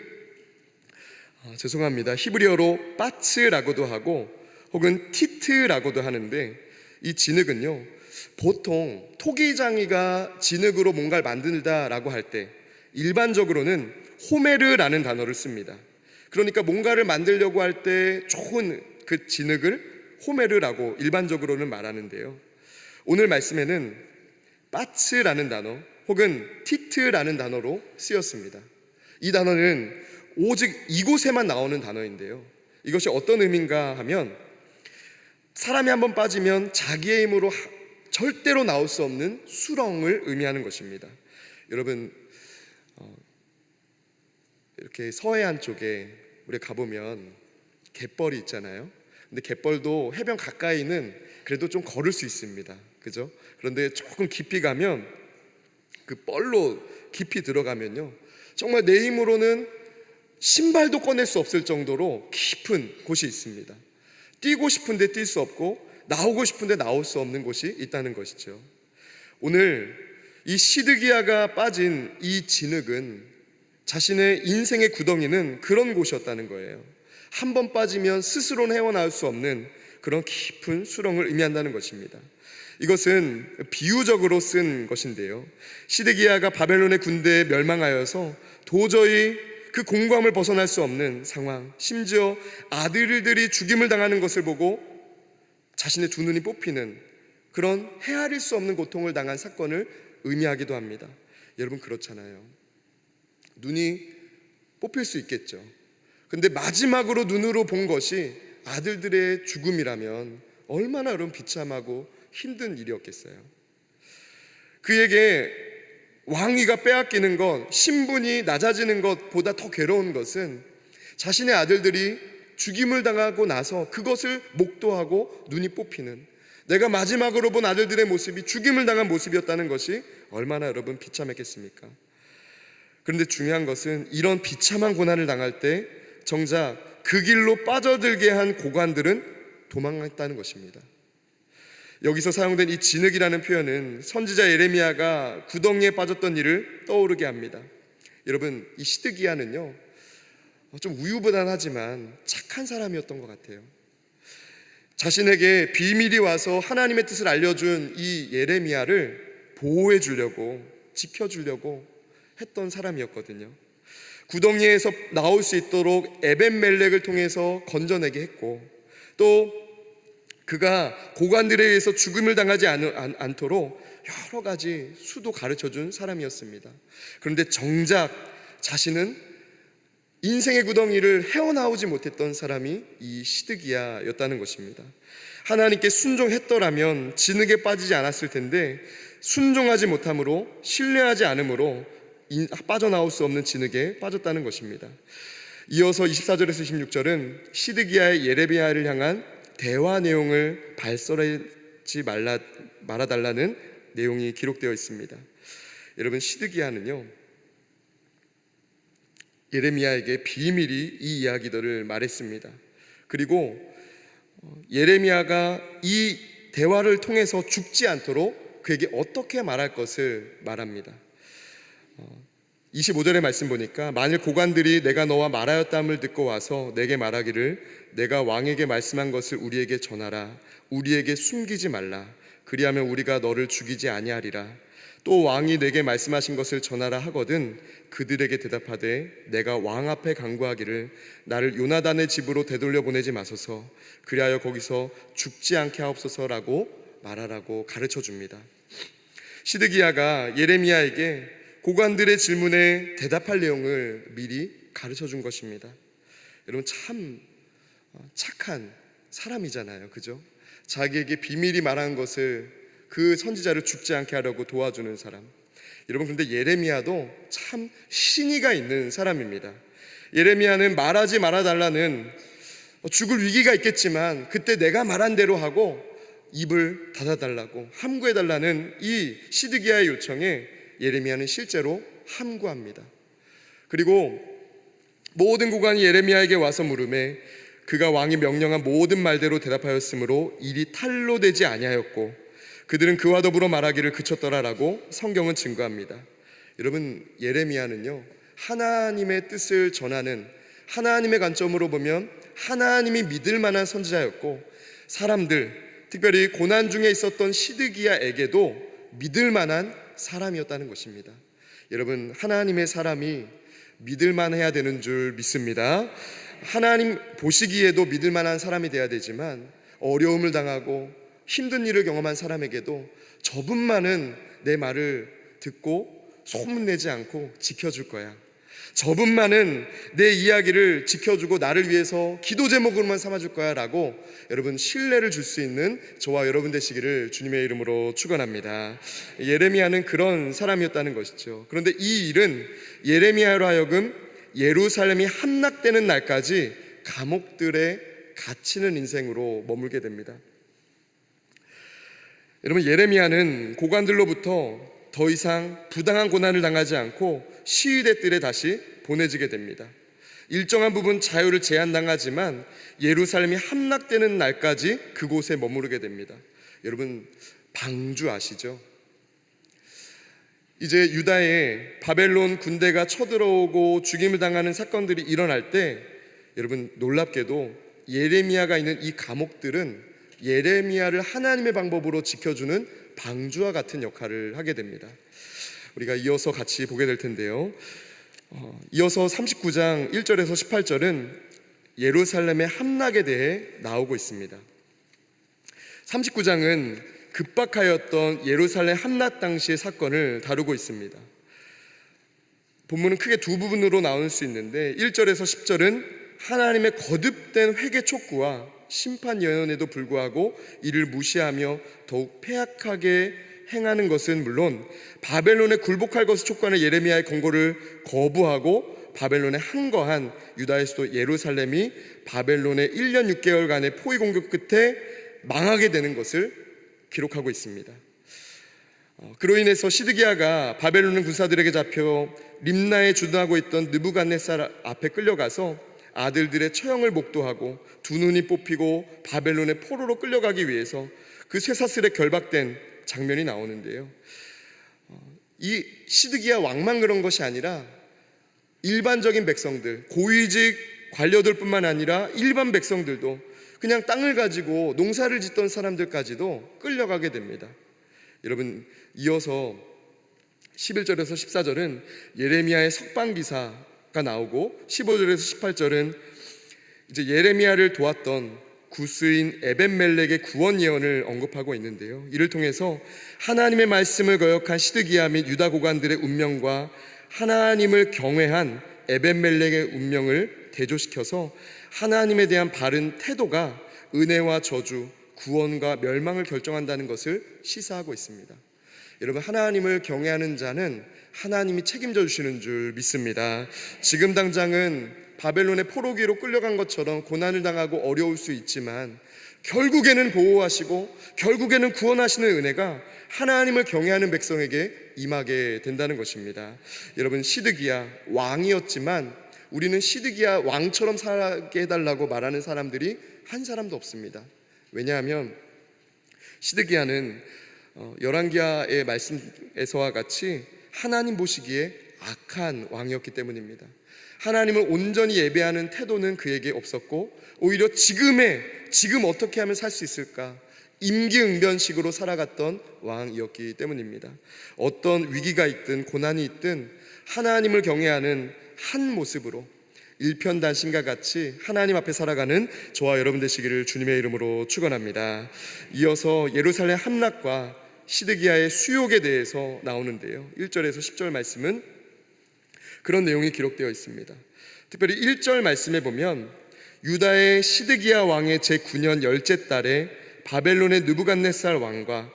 죄송합니다, 히브리어로 빠츠라고도 하고 혹은 티트라고도 하는데, 이 진흙은요 보통 토기장이가 진흙으로 뭔가를 만들다라고 할 때 일반적으로는 호메르라는 단어를 씁니다. 그러니까 뭔가를 만들려고 할 때 좋은 그 진흙을 호메르라고 일반적으로는 말하는데요, 오늘 말씀에는 빠츠라는 단어 혹은 티트라는 단어로 쓰였습니다. 이 단어는 오직 이곳에만 나오는 단어인데요, 이것이 어떤 의미인가 하면 사람이 한번 빠지면 자기의 힘으로 절대로 나올 수 없는 수렁을 의미하는 것입니다. 여러분, 이렇게 서해안 쪽에 우리 가보면 갯벌이 있잖아요. 근데 갯벌도 해변 가까이는 그래도 좀 걸을 수 있습니다. 그죠? 그런데 조금 깊이 가면 그 뻘로 깊이 들어가면요, 정말 내 힘으로는 신발도 꺼낼 수 없을 정도로 깊은 곳이 있습니다. 뛰고 싶은데 뛸 수 없고 나오고 싶은데 나올 수 없는 곳이 있다는 것이죠. 오늘 이 시드기야가 빠진 이 진흙은, 자신의 인생의 구덩이는 그런 곳이었다는 거예요. 한 번 빠지면 스스로는 헤어나올 수 없는 그런 깊은 수렁을 의미한다는 것입니다. 이것은 비유적으로 쓴 것인데요, 시드기야가 바벨론의 군대에 멸망하여서 도저히 그 공고함을 벗어날 수 없는 상황, 심지어 아들들이 죽임을 당하는 것을 보고 자신의 두 눈이 뽑히는 그런 헤아릴 수 없는 고통을 당한 사건을 의미하기도 합니다. 여러분, 그렇잖아요. 눈이 뽑힐 수 있겠죠. 근데 마지막으로 눈으로 본 것이 아들들의 죽음이라면 얼마나 여러분 비참하고 힘든 일이었겠어요. 그에게 왕위가 빼앗기는 것, 신분이 낮아지는 것보다 더 괴로운 것은 자신의 아들들이 죽임을 당하고 나서 그것을 목도하고 눈이 뽑히는, 내가 마지막으로 본 아들들의 모습이 죽임을 당한 모습이었다는 것이 얼마나 여러분 비참했겠습니까? 그런데 중요한 것은 이런 비참한 고난을 당할 때 정작 그 길로 빠져들게 한 고관들은 도망갔다는 것입니다. 여기서 사용된 이 진흙이라는 표현은 선지자 예레미야가 구덩이에 빠졌던 일을 떠오르게 합니다. 여러분, 이 시드기야는요, 좀 우유부단하지만 착한 사람이었던 것 같아요. 자신에게 비밀이 와서 하나님의 뜻을 알려준 이 예레미야를 보호해 주려고, 지켜주려고 했던 사람이었거든요. 구덩이에서 나올 수 있도록 에벤멜렉을 통해서 건져내게 했고, 또 그가 고관들에 의해서 죽음을 당하지 않도록 여러 가지 수도 가르쳐준 사람이었습니다. 그런데 정작 자신은 인생의 구덩이를 헤어나오지 못했던 사람이 이 시드기야였다는 것입니다. 하나님께 순종했더라면 진흙에 빠지지 않았을 텐데 순종하지 못함으로, 신뢰하지 않음으로 빠져나올 수 없는 진흙에 빠졌다는 것입니다. 이어서 24절에서 26절은 시드기야의 예레미야를 향한 대화 내용을 발설하지 말아달라는 내용이 기록되어 있습니다. 여러분, 시드기야는요, 예레미야에게 비밀히 이 이야기들을 말했습니다. 그리고 예레미야가 이 대화를 통해서 죽지 않도록 그에게 어떻게 말할 것을 말합니다. 25절의 말씀 보니까 만일 고관들이 내가 너와 말하였다함을 듣고 와서 내게 말하기를 내가 왕에게 말씀한 것을 우리에게 전하라, 우리에게 숨기지 말라, 그리하면 우리가 너를 죽이지 아니하리라. 또 왕이 내게 말씀하신 것을 전하라 하거든 그들에게 대답하되 내가 왕 앞에 간구하기를 나를 요나단의 집으로 되돌려 보내지 마소서, 그리하여 거기서 죽지 않게 하옵소서라고 말하라고 가르쳐 줍니다. 시드기야가 예레미야에게 고관들의 질문에 대답할 내용을 미리 가르쳐 준 것입니다. 여러분, 참 착한 사람이잖아요, 그죠? 자기에게 비밀이 말한 것을, 그 선지자를 죽지 않게 하려고 도와주는 사람. 여러분, 근데 예레미야도 참 신의가 있는 사람입니다. 예레미야는 말하지 말아달라는, 죽을 위기가 있겠지만 그때 내가 말한 대로 하고 입을 닫아달라고 함구해달라는 이 시드기야의 요청에 예레미야는 실제로 함구합니다. 그리고 모든 고관이 예레미야에게 와서 물으매 그가 왕이 명령한 모든 말대로 대답하였으므로 일이 탈로 되지 아니하였고 그들은 그와 더불어 말하기를 그쳤더라라고 성경은 증거합니다. 여러분, 예레미야는요, 하나님의 뜻을 전하는, 하나님의 관점으로 보면 하나님이 믿을 만한 선지자였고, 사람들, 특별히 고난 중에 있었던 시드기야에게도 믿을 만한 사람이었다는 것입니다. 여러분, 하나님의 사람이 믿을 만해야 되는 줄 믿습니다. 하나님 보시기에도 믿을 만한 사람이 돼야 되지만 어려움을 당하고 힘든 일을 경험한 사람에게도 저분만은 내 말을 듣고 소문내지 않고 지켜줄 거야, 저분만은 내 이야기를 지켜주고 나를 위해서 기도 제목으로만 삼아줄 거야 라고 여러분 신뢰를 줄 수 있는 저와 여러분 되시기를 주님의 이름으로 축원합니다. 예레미야는 그런 사람이었다는 것이죠. 그런데 이 일은 예레미야로 하여금 예루살렘이 함락되는 날까지 감옥들에 갇히는 인생으로 머물게 됩니다. 여러분, 예레미야는 고관들로부터 더 이상 부당한 고난을 당하지 않고 시위대 뜰에 다시 보내지게 됩니다. 일정한 부분 자유를 제한당하지만 예루살렘이 함락되는 날까지 그곳에 머무르게 됩니다. 여러분, 방주 아시죠? 이제 유다에 바벨론 군대가 쳐들어오고 죽임을 당하는 사건들이 일어날 때, 여러분, 놀랍게도 예레미야가 있는 이 감옥들은 예레미야를 하나님의 방법으로 지켜주는 방주와 같은 역할을 하게 됩니다. 우리가 이어서 같이 보게 될 텐데요. 이어서 39장 1절에서 18절은 예루살렘의 함락에 대해 나오고 있습니다. 39장은 급박하였던 예루살렘 함락 당시의 사건을 다루고 있습니다. 본문은 크게 두 부분으로 나눌 수 있는데 1절에서 10절은 하나님의 거듭된 회개 촉구와 심판 예언에도 불구하고 이를 무시하며 더욱 패악하게 행하는 것은 물론 바벨론에 굴복할 것을 촉구하는 예레미야의 권고를 거부하고 바벨론에 항거한 유다의 수도 예루살렘이 바벨론의 1년 6개월간의 포위 공격 끝에 망하게 되는 것을 기록하고 있습니다. 그로 인해서 시드기야가 바벨론 군사들에게 잡혀 림나에 주둔하고 있던 느부갓네살 앞에 끌려가서 아들들의 처형을 목도하고 두 눈이 뽑히고 바벨론의 포로로 끌려가기 위해서 그 쇠사슬에 결박된 장면이 나오는데요. 이 시드기야 왕만 그런 것이 아니라 일반적인 백성들, 고위직 관료들뿐만 아니라 일반 백성들도, 그냥 땅을 가지고 농사를 짓던 사람들까지도 끌려가게 됩니다. 여러분, 이어서 11절에서 14절은 예레미야의 석방기사가 나오고 15절에서 18절은 이제 예레미야를 도왔던 구스인 에벤멜렉의 구원 예언을 언급하고 있는데요. 이를 통해서 하나님의 말씀을 거역한 시드기야 및 유다 고관들의 운명과 하나님을 경외한 에벤멜렉의 운명을 대조시켜서 하나님에 대한 바른 태도가 은혜와 저주, 구원과 멸망을 결정한다는 것을 시사하고 있습니다. 여러분, 하나님을 경외하는 자는 하나님이 책임져 주시는 줄 믿습니다. 지금 당장은 바벨론의 포로기로 끌려간 것처럼 고난을 당하고 어려울 수 있지만 결국에는 보호하시고 결국에는 구원하시는 은혜가 하나님을 경외하는 백성에게 임하게 된다는 것입니다. 여러분, 시드기야 왕이었지만 우리는 시드기야 왕처럼 살게 해달라고 말하는 사람들이 한 사람도 없습니다. 왜냐하면 시드기야는 열왕기하의 말씀에서와 같이 하나님 보시기에 악한 왕이었기 때문입니다. 하나님을 온전히 예배하는 태도는 그에게 없었고 오히려 지금 어떻게 하면 살 수 있을까, 임기응변식으로 살아갔던 왕이었기 때문입니다. 어떤 위기가 있든 고난이 있든 하나님을 경외하는 한 모습으로 일편단심과 같이 하나님 앞에 살아가는 저와 여러분 되시기를 주님의 이름으로 축원합니다. 이어서 예루살렘 함락과 시드기야의 수욕에 대해서 나오는데요. 1절에서 10절 말씀은 그런 내용이 기록되어 있습니다. 특별히 1절 말씀에 보면 유다의 시드기야 왕의 제9년 열째 달에 바벨론의 느부갓네살 왕과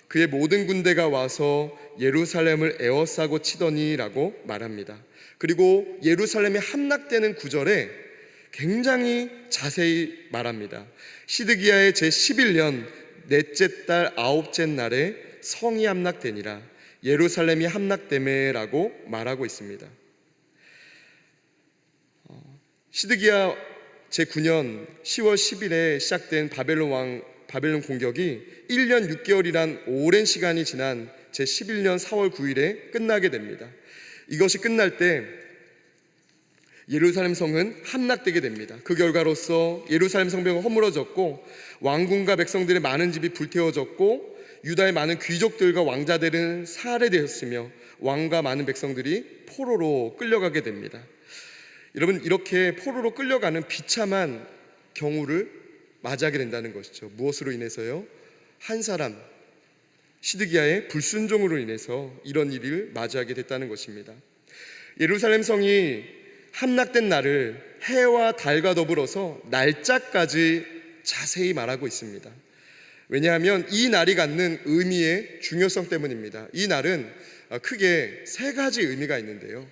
그의 모든 군대가 와서 예루살렘을 에워싸고 치더니라고 말합니다. 그리고 예루살렘이 함락되는 구절에 굉장히 자세히 말합니다. 시드기야의 제11년 넷째 달 아홉째 날에 성이 함락되니라, 예루살렘이 함락되매라고 말하고 있습니다. 시드기야 제9년 10월 10일에 시작된 바벨론 공격이 1년 6개월이란 오랜 시간이 지난 제11년 4월 9일에 끝나게 됩니다. 이것이 끝날 때 예루살렘 성은 함락되게 됩니다. 그 결과로서 예루살렘 성벽은 허물어졌고 왕궁과 백성들의 많은 집이 불태워졌고 유다의 많은 귀족들과 왕자들은 살해되었으며 왕과 많은 백성들이 포로로 끌려가게 됩니다. 여러분, 이렇게 포로로 끌려가는 비참한 경우를 맞이하게 된다는 것이죠. 무엇으로 인해서요? 한 사람, 시드기야의 불순종으로 인해서 이런 일을 맞이하게 됐다는 것입니다. 예루살렘 성이 함락된 날을 해와 달과 더불어서 날짜까지 자세히 말하고 있습니다. 왜냐하면 이 날이 갖는 의미의 중요성 때문입니다. 이 날은 크게 세 가지 의미가 있는데요.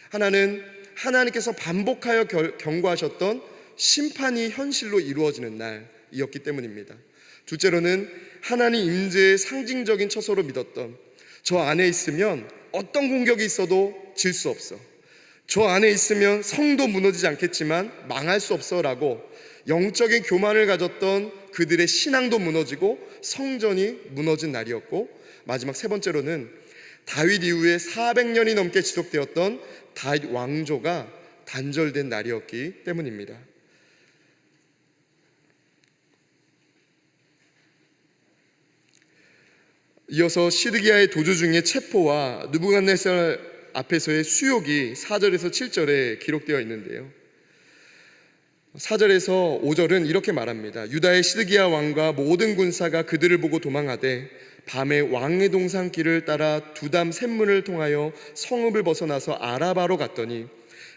하나는 하나님께서 반복하여 경고하셨던 심판이 현실로 이루어지는 날이었기 때문입니다. 둘째로는 하나님 임재의 상징적인 처소로 믿었던, 저 안에 있으면 어떤 공격이 있어도 질 수 없어, 저 안에 있으면 성도 무너지지 않겠지만 망할 수 없어 라고 영적인 교만을 가졌던 그들의 신앙도 무너지고 성전이 무너진 날이었고, 마지막 세 번째로는 다윗 이후에 400년이 넘게 지속되었던 다윗 왕조가 단절된 날이었기 때문입니다. 이어서 시드기야의 도주 중의 체포와 느부갓네살 앞에서의 수욕이 4절에서 7절에 기록되어 있는데요, 4절에서 5절은 이렇게 말합니다. 유다의 시드기야 왕과 모든 군사가 그들을 보고 도망하되 밤에 왕의 동산길을 따라 두담 샘문을 통하여 성읍을 벗어나서 아라바로 갔더니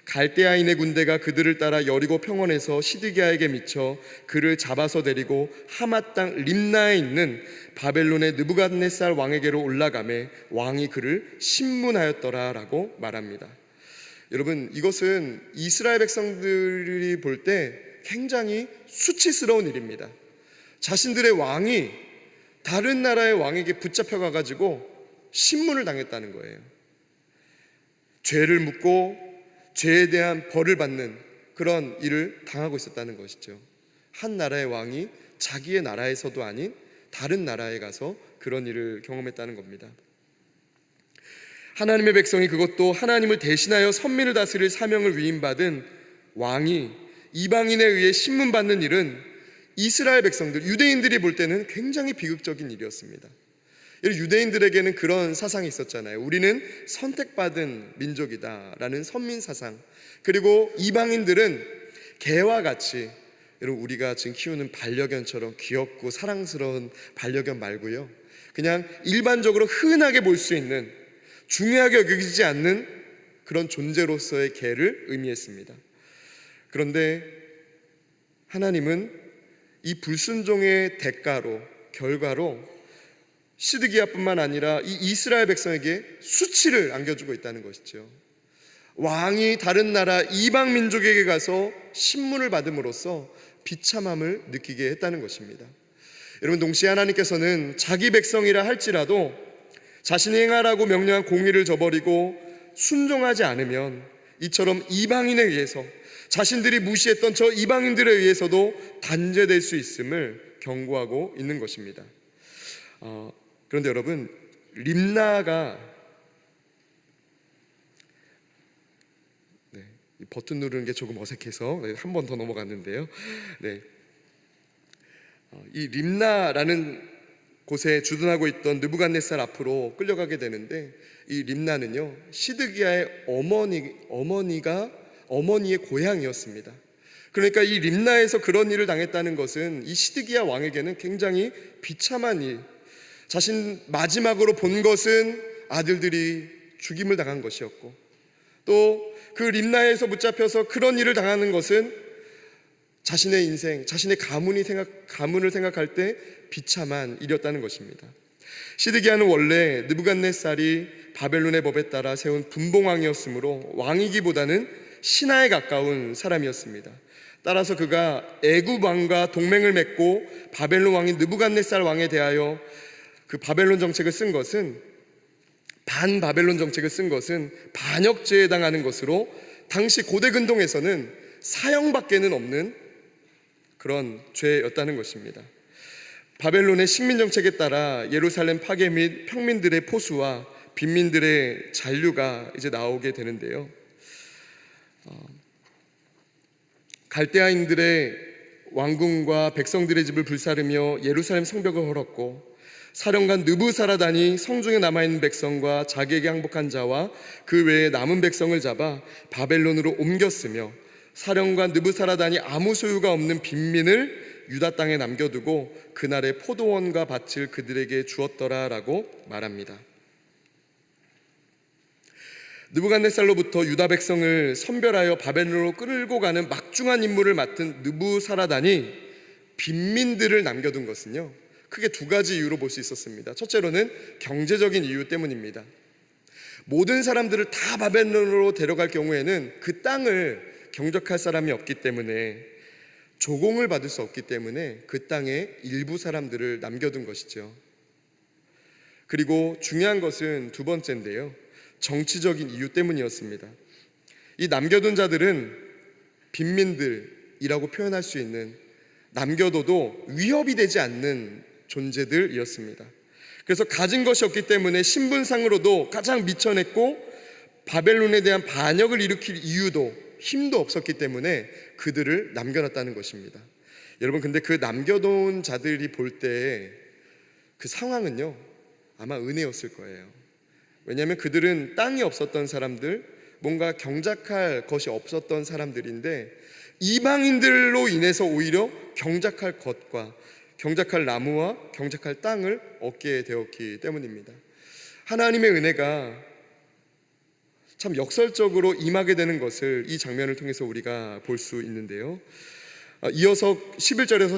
갈대아인의 군대가 그들을 따라 여리고 평원에서 시드기야에게 미쳐 그를 잡아서 데리고 하맛 땅 림나에 있는 바벨론의 느부갓네살 왕에게로 올라가매 왕이 그를 신문하였더라 라고 말합니다. 여러분, 이것은 이스라엘 백성들이 볼 때 굉장히 수치스러운 일입니다. 자신들의 왕이 다른 나라의 왕에게 붙잡혀 가가지고 신문을 당했다는 거예요. 죄를 묻고 죄에 대한 벌을 받는 그런 일을 당하고 있었다는 것이죠. 한 나라의 왕이 자기의 나라에서도 아닌 다른 나라에 가서 그런 일을 경험했다는 겁니다. 하나님의 백성이, 그것도 하나님을 대신하여 선민을 다스릴 사명을 위임받은 왕이 이방인에 의해 신문받는 일은 이스라엘 백성들, 유대인들이 볼 때는 굉장히 비극적인 일이었습니다. 유대인들에게는 그런 사상이 있었잖아요. 우리는 선택받은 민족이다라는 선민 사상. 그리고 이방인들은 개와 같이, 여러분, 우리가 지금 키우는 반려견처럼 귀엽고 사랑스러운 반려견 말고요, 그냥 일반적으로 흔하게 볼 수 있는, 중요하게 여기지 않는 그런 존재로서의 개를 의미했습니다. 그런데 하나님은 이 불순종의 대가로, 결과로 시드기야뿐만 아니라 이 이스라엘 백성에게 수치를 안겨주고 있다는 것이죠. 왕이 다른 나라 이방 민족에게 가서 신문을 받음으로써 비참함을 느끼게 했다는 것입니다. 여러분, 동시에 하나님께서는 자기 백성이라 할지라도 자신이 행하라고 명령한 공의를 저버리고 순종하지 않으면 이처럼 이방인에 의해서, 자신들이 무시했던 저 이방인들에 의해서도 단죄될 수 있음을 경고하고 있는 것입니다. 그런데 여러분, 림나가, 이 버튼 누르는 게 조금 어색해서 한 번 더 넘어갔는데요, 이 림나라는 곳에 주둔하고 있던 느부갓네살 앞으로 끌려가게 되는데, 이 림나는요, 시드기야의 어머니의 고향이었습니다. 그러니까 이 림나에서 그런 일을 당했다는 것은 이 시드기야 왕에게는 굉장히 비참한 일, 자신 마지막으로 본 것은 아들들이 죽임을 당한 것이었고, 또 그 림나에서 붙잡혀서 그런 일을 당하는 것은 자신의 인생, 자신의 가문을 생각할 때 비참한 일이었다는 것입니다. 시드기야는 원래 느부갓네살이 바벨론의 법에 따라 세운 분봉왕이었으므로 왕이기보다는 신하에 가까운 사람이었습니다. 따라서 그가 애굽 왕과 동맹을 맺고 바벨론 왕인 느부갓네살 왕에 대하여 그 바벨론 정책을 쓴 것은, 반바벨론 정책을 쓴 것은 반역죄에 해당하는 것으로 당시 고대 근동에서는 사형밖에는 없는 그런 죄였다는 것입니다. 바벨론의 식민 정책에 따라 예루살렘 파괴 및 평민들의 포수와 빈민들의 잔류가 이제 나오게 되는데요, 갈대아인들의 왕궁과 백성들의 집을 불사르며 예루살렘 성벽을 헐었고, 사령관 느부사라단이 성중에 남아있는 백성과 자기에게 항복한 자와 그 외에 남은 백성을 잡아 바벨론으로 옮겼으며, 사령관 느부사라단이 아무 소유가 없는 빈민을 유다 땅에 남겨두고 그날의 포도원과 밭을 그들에게 주었더라라고 말합니다. 느부갓네살로부터 유다 백성을 선별하여 바벨론으로 끌고 가는 막중한 임무를 맡은 느부사라단이 빈민들을 남겨둔 것은요, 크게 두 가지 이유로 볼 수 있었습니다. 첫째로는 경제적인 이유 때문입니다. 모든 사람들을 다 바벨론으로 데려갈 경우에는 그 땅을 경작할 사람이 없기 때문에 조공을 받을 수 없기 때문에 그 땅에 일부 사람들을 남겨둔 것이죠. 그리고 중요한 것은 두 번째인데요, 정치적인 이유 때문이었습니다. 이 남겨둔 자들은 빈민들이라고 표현할 수 있는, 남겨둬도 위협이 되지 않는 존재들이었습니다. 그래서 가진 것이 없기 때문에 신분상으로도 가장 미천했고 바벨론에 대한 반역을 일으킬 이유도 힘도 없었기 때문에 그들을 남겨놨다는 것입니다. 여러분, 근데 그 남겨둔 자들이 볼 때 그 상황은요, 아마 은혜였을 거예요. 왜냐하면 그들은 땅이 없었던 사람들, 뭔가 경작할 것이 없었던 사람들인데 이방인들로 인해서 오히려 경작할 것과 경작할 나무와 경작할 땅을 얻게 되었기 때문입니다. 하나님의 은혜가 참 역설적으로 임하게 되는 것을 이 장면을 통해서 우리가 볼 수 있는데요, 이어서 11절에서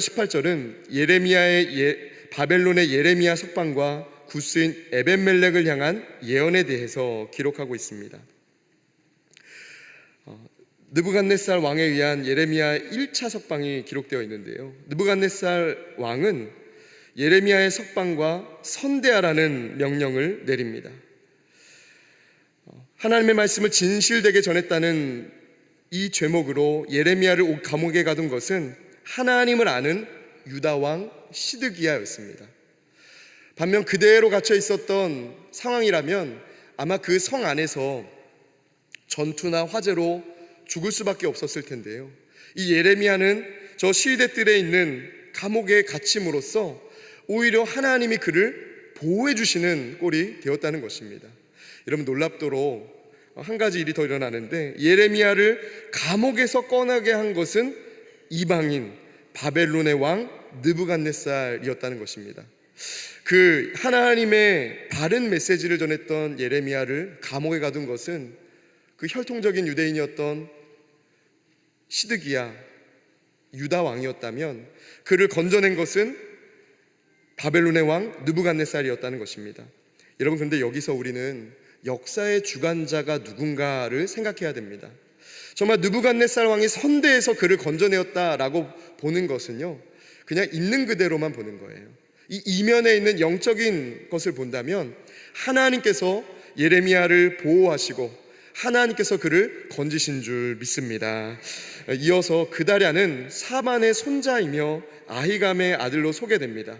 18절은 바벨론의 예레미야 석방과 구스인 에벤멜렉을 향한 예언에 대해서 기록하고 있습니다. 느부갓네살 왕에 의한 예레미야 1차 석방이 기록되어 있는데요, 느부갓네살 왕은 예레미야의 석방과 선대하라는 명령을 내립니다. 하나님의 말씀을 진실되게 전했다는 이 죄목으로 예레미야를 감옥에 가둔 것은 하나님을 아는 유다왕 시드기야였습니다. 반면 그대로 갇혀 있었던 상황이라면 아마 그 성 안에서 전투나 화재로 죽을 수밖에 없었을 텐데요, 이 예레미야는 저 시위대들에 있는 감옥에 갇힘으로써 오히려 하나님이 그를 보호해 주시는 꼴이 되었다는 것입니다. 여러분, 놀랍도록 한 가지 일이 더 일어나는데, 예레미야를 감옥에서 꺼나게 한 것은 이방인 바벨론의 왕 느부갓네살이었다는 것입니다. 그 하나님의 바른 메시지를 전했던 예레미야를 감옥에 가둔 것은 그 혈통적인 유대인이었던 시드기야 유다 왕이었다면, 그를 건져낸 것은 바벨론의 왕 느부갓네살이었다는 것입니다. 여러분, 근데 여기서 우리는 역사의 주관자가 누군가를 생각해야 됩니다. 정말 느부갓네살 왕이 선대해서 그를 건져내었다라고 보는 것은요, 그냥 있는 그대로만 보는 거예요. 이 이면에 있는 영적인 것을 본다면 하나님께서 예레미야를 보호하시고 하나님께서 그를 건지신 줄 믿습니다. 이어서 그다랴는 사반의 손자이며 아히감의 아들로 소개됩니다.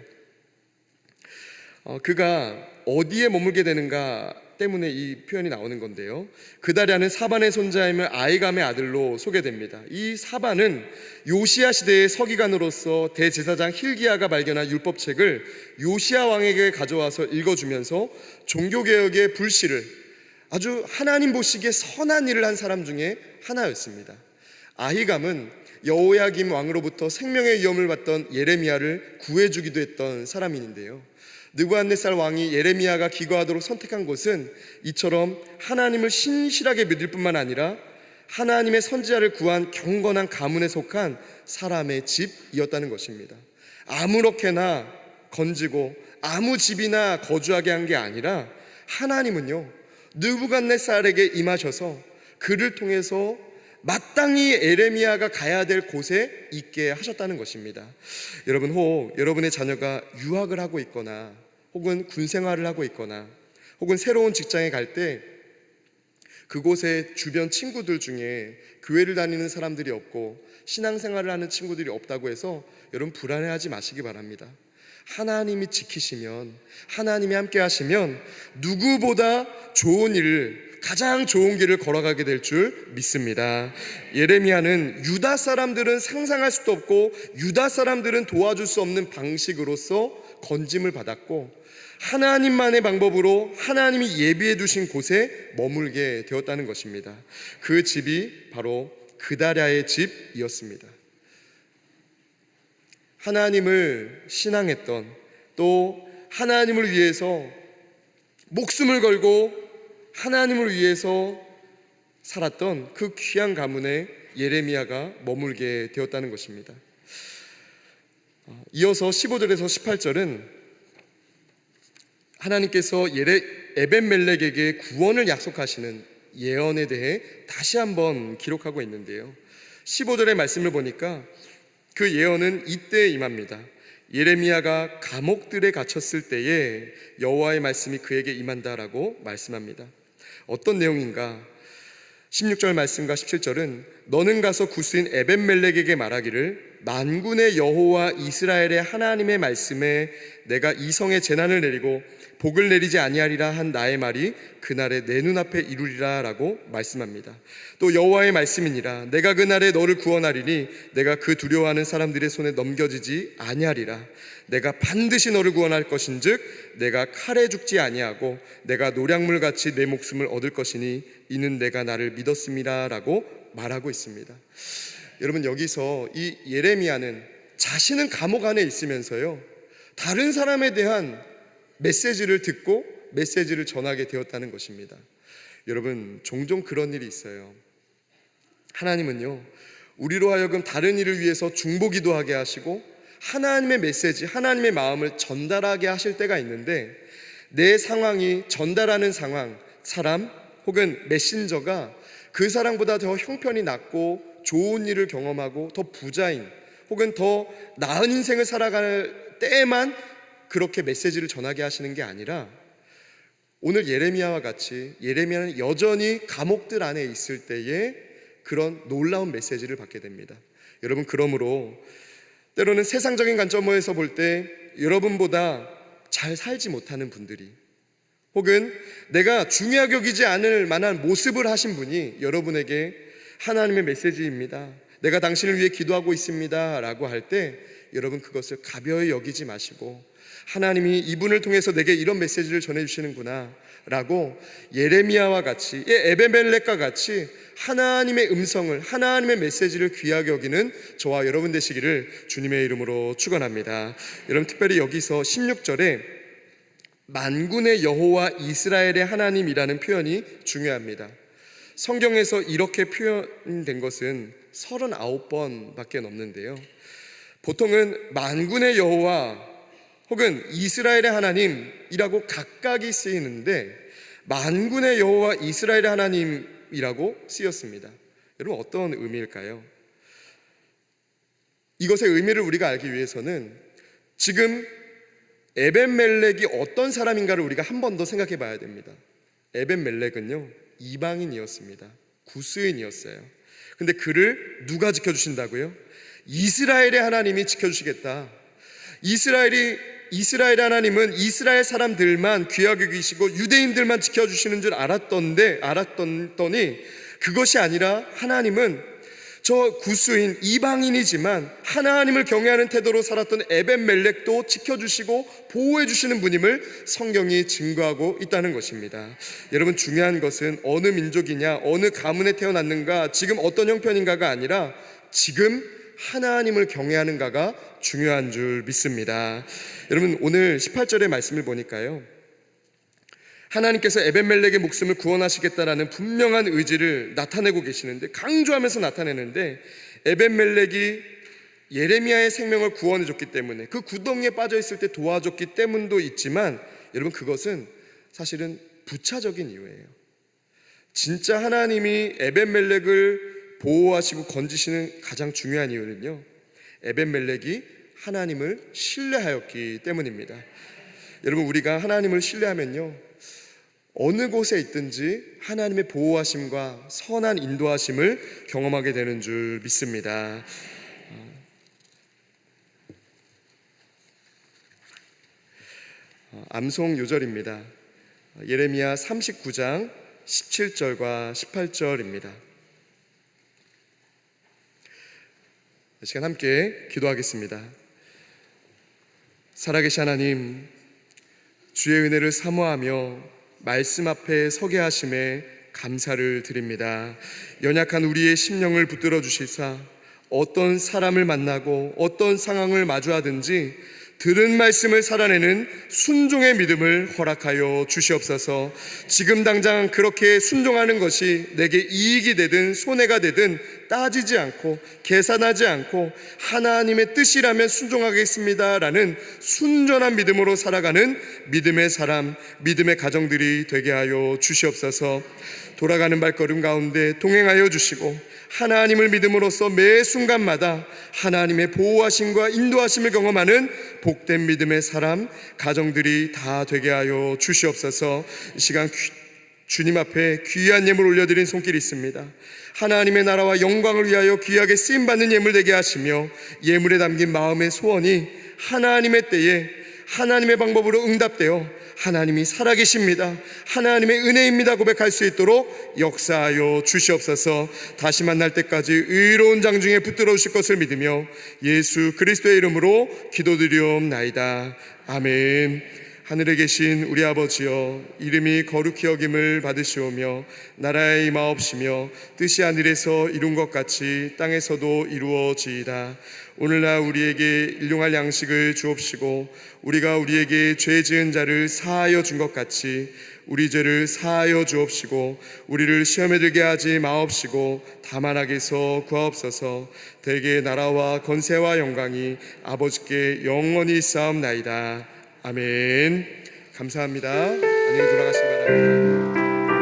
그가 어디에 머물게 되는가 때문에 이 표현이 나오는 건데요, 그다랴는 사반의 손자이며 아히감의 아들로 소개됩니다. 이 사반은 요시야 시대의 서기관으로서 대제사장 hil기야가 발견한 율법책을 요시야 왕에게 가져와서 읽어주면서 종교개혁의 불씨를, 아주 하나님 보시기에 선한 일을 한 사람 중에 하나였습니다. 아히감은 여호야김 왕으로부터 생명의 위험을 받던 예레미야를 구해주기도 했던 사람인데요, 느부갓네살 왕이 예레미야가 기거하도록 선택한 곳은 이처럼 하나님을 신실하게 믿을 뿐만 아니라 하나님의 선지자를 구한 경건한 가문에 속한 사람의 집이었다는 것입니다. 아무렇게나 건지고 아무 집이나 거주하게 한 게 아니라 하나님은요, 느부갓네살에게 임하셔서 그를 통해서 마땅히 예레미야가 가야 될 곳에 있게 하셨다는 것입니다. 여러분, 혹 여러분의 자녀가 유학을 하고 있거나 혹은 군생활을 하고 있거나 혹은 새로운 직장에 갈 때 그곳에 주변 친구들 중에 교회를 다니는 사람들이 없고 신앙생활을 하는 친구들이 없다고 해서 여러분 불안해하지 마시기 바랍니다. 하나님이 지키시면, 하나님이 함께 하시면 누구보다 좋은 일을, 가장 좋은 길을 걸어가게 될 줄 믿습니다. 예레미야는 유다 사람들은 상상할 수도 없고 유다 사람들은 도와줄 수 없는 방식으로서 건짐을 받았고, 하나님만의 방법으로 하나님이 예비해 두신 곳에 머물게 되었다는 것입니다. 그 집이 바로 그다랴의 집이었습니다. 하나님을 신앙했던, 또 하나님을 위해서 목숨을 걸고 하나님을 위해서 살았던 그 귀한 가문에 예레미야가 머물게 되었다는 것입니다. 이어서 15절에서 18절은 하나님께서 에벤멜렉에게 구원을 약속하시는 예언에 대해 다시 한번 기록하고 있는데요, 15절의 말씀을 보니까 그 예언은 이때 임합니다. 예레미야가 감옥들에 갇혔을 때에 여호와의 말씀이 그에게 임한다라고 말씀합니다. 어떤 내용인가? 16절 말씀과 17절은 너는 가서 구스인 에벤멜렉에게 말하기를 만군의 여호와 이스라엘의 하나님의 말씀에 내가 이 성에 재난을 내리고 복을 내리지 아니하리라 한 나의 말이 그날에 내 눈앞에 이루리라 라고 말씀합니다. 또 여호와의 말씀이니라 내가 그날에 너를 구원하리니 내가 그 두려워하는 사람들의 손에 넘겨지지 아니하리라. 내가 반드시 너를 구원할 것인즉 내가 칼에 죽지 아니하고 내가 노략물같이 내 목숨을 얻을 것이니 이는 내가 나를 믿었음이라 라고 말하고 있습니다. 여러분, 여기서 이 예레미야는 자신은 감옥 안에 있으면서요 다른 사람에 대한 메시지를 듣고 메시지를 전하게 되었다는 것입니다. 여러분, 종종 그런 일이 있어요. 하나님은요 우리로 하여금 다른 일을 위해서 중보기도 하게 하시고 하나님의 메시지, 하나님의 마음을 전달하게 하실 때가 있는데 내 상황이 전달하는 상황, 사람 혹은 메신저가 그 사람보다 더 형편이 낮고 좋은 일을 경험하고 더 부자인 혹은 더 나은 인생을 살아갈 때에만 그렇게 메시지를 전하게 하시는 게 아니라 오늘 예레미야와 같이 예레미야는 여전히 감옥들 안에 있을 때에 그런 놀라운 메시지를 받게 됩니다. 여러분, 그러므로 때로는 세상적인 관점에서 볼 때 여러분보다 잘 살지 못하는 분들이 혹은 내가 중요하게 여기지 않을 만한 모습을 하신 분이 여러분에게 하나님의 메시지입니다, 내가 당신을 위해 기도하고 있습니다 라고 할 때 여러분 그것을 가벼이 여기지 마시고 하나님이 이분을 통해서 내게 이런 메시지를 전해주시는구나 라고 예레미야와 같이 에벤멜렉과 같이 하나님의 음성을, 하나님의 메시지를 귀하게 여기는 저와 여러분 되시기를 주님의 이름으로 축원합니다. 여러분, 특별히 여기서 16절에 만군의 여호와 이스라엘의 하나님이라는 표현이 중요합니다. 성경에서 이렇게 표현된 것은 39번밖에 없는데요, 보통은 만군의 여호와 혹은 이스라엘의 하나님이라고 각각이 쓰이는데 만군의 여호와 이스라엘의 하나님이라고 쓰였습니다. 여러분, 어떤 의미일까요? 이것의 의미를 우리가 알기 위해서는 지금 에벤멜렉이 어떤 사람인가를 우리가 한 번 더 생각해 봐야 됩니다. 에벤멜렉은요 이방인이었습니다. 구스인이었어요. 근데 그를 누가 지켜주신다고요? 이스라엘의 하나님이 지켜주시겠다. 이스라엘 하나님은 이스라엘 사람들만 귀하게 여기시고 유대인들만 지켜주시는 줄 알았더니 그것이 아니라 하나님은 저 구스인 이방인이지만 하나님을 경외하는 태도로 살았던 에벤멜렉도 지켜주시고 보호해주시는 분임을 성경이 증거하고 있다는 것입니다. 여러분, 중요한 것은 어느 민족이냐, 어느 가문에 태어났는가, 지금 어떤 형편인가가 아니라 지금 하나님을 경외하는가가 중요한 줄 믿습니다. 여러분, 오늘 18절의 말씀을 보니까요 하나님께서 에벤멜렉의 목숨을 구원하시겠다라는 분명한 의지를 나타내고 계시는데, 강조하면서 나타내는데, 에벤멜렉이 예레미야의 생명을 구원해 줬기 때문에, 그 구덩이에 빠져 있을 때 도와줬기 때문도 있지만, 여러분 그것은 사실은 부차적인 이유예요. 진짜 하나님이 에벤멜렉을 보호하시고 건지시는 가장 중요한 이유는요, 에벤멜렉이 하나님을 신뢰하였기 때문입니다. 여러분, 우리가 하나님을 신뢰하면요 어느 곳에 있든지 하나님의 보호하심과 선한 인도하심을 경험하게 되는 줄 믿습니다. 암송 요절입니다. 예레미야 39장 17절과 18절입니다. 이 시간 함께 기도하겠습니다. 살아계신 하나님, 주의 은혜를 사모하며 말씀 앞에 서게 하심에 감사를 드립니다. 연약한 우리의 심령을 붙들어 주시사 어떤 사람을 만나고 어떤 상황을 마주하든지 들은 말씀을 살아내는 순종의 믿음을 허락하여 주시옵소서. 지금 당장 그렇게 순종하는 것이 내게 이익이 되든 손해가 되든 따지지 않고 계산하지 않고 하나님의 뜻이라면 순종하겠습니다라는 순전한 믿음으로 살아가는 믿음의 사람, 믿음의 가정들이 되게 하여 주시옵소서. 돌아가는 발걸음 가운데 동행하여 주시고 하나님을 믿음으로써 매 순간마다 하나님의 보호하심과 인도하심을 경험하는 복된 믿음의 사람, 가정들이 다 되게 하여 주시옵소서. 이 시간 주님 앞에 귀한 예물 올려드린 손길이 있습니다. 하나님의 나라와 영광을 위하여 귀하게 쓰임받는 예물 되게 하시며, 예물에 담긴 마음의 소원이 하나님의 때에 하나님의 방법으로 응답되어 하나님이 살아계십니다, 하나님의 은혜입니다 고백할 수 있도록 역사하여 주시옵소서. 다시 만날 때까지 의로운 장중에 붙들어 주실 것을 믿으며 예수 그리스도의 이름으로 기도드리옵나이다. 아멘. 하늘에 계신 우리 아버지여, 이름이 거룩히 여김을 받으시오며 나라의 임하옵시며 뜻이 하늘에서 이룬 것 같이 땅에서도 이루어지이다. 오늘날 우리에게 일용할 양식을 주옵시고, 우리가 우리에게 죄 지은 자를 사하여 준 것 같이 우리 죄를 사하여 주옵시고, 우리를 시험에 들게 하지 마옵시고 다만 악에서 구하옵소서. 대개 나라와 권세와 영광이 아버지께 영원히 있사옵나이다. 아멘. 감사합니다. 안녕히 돌아가시기 바랍니다.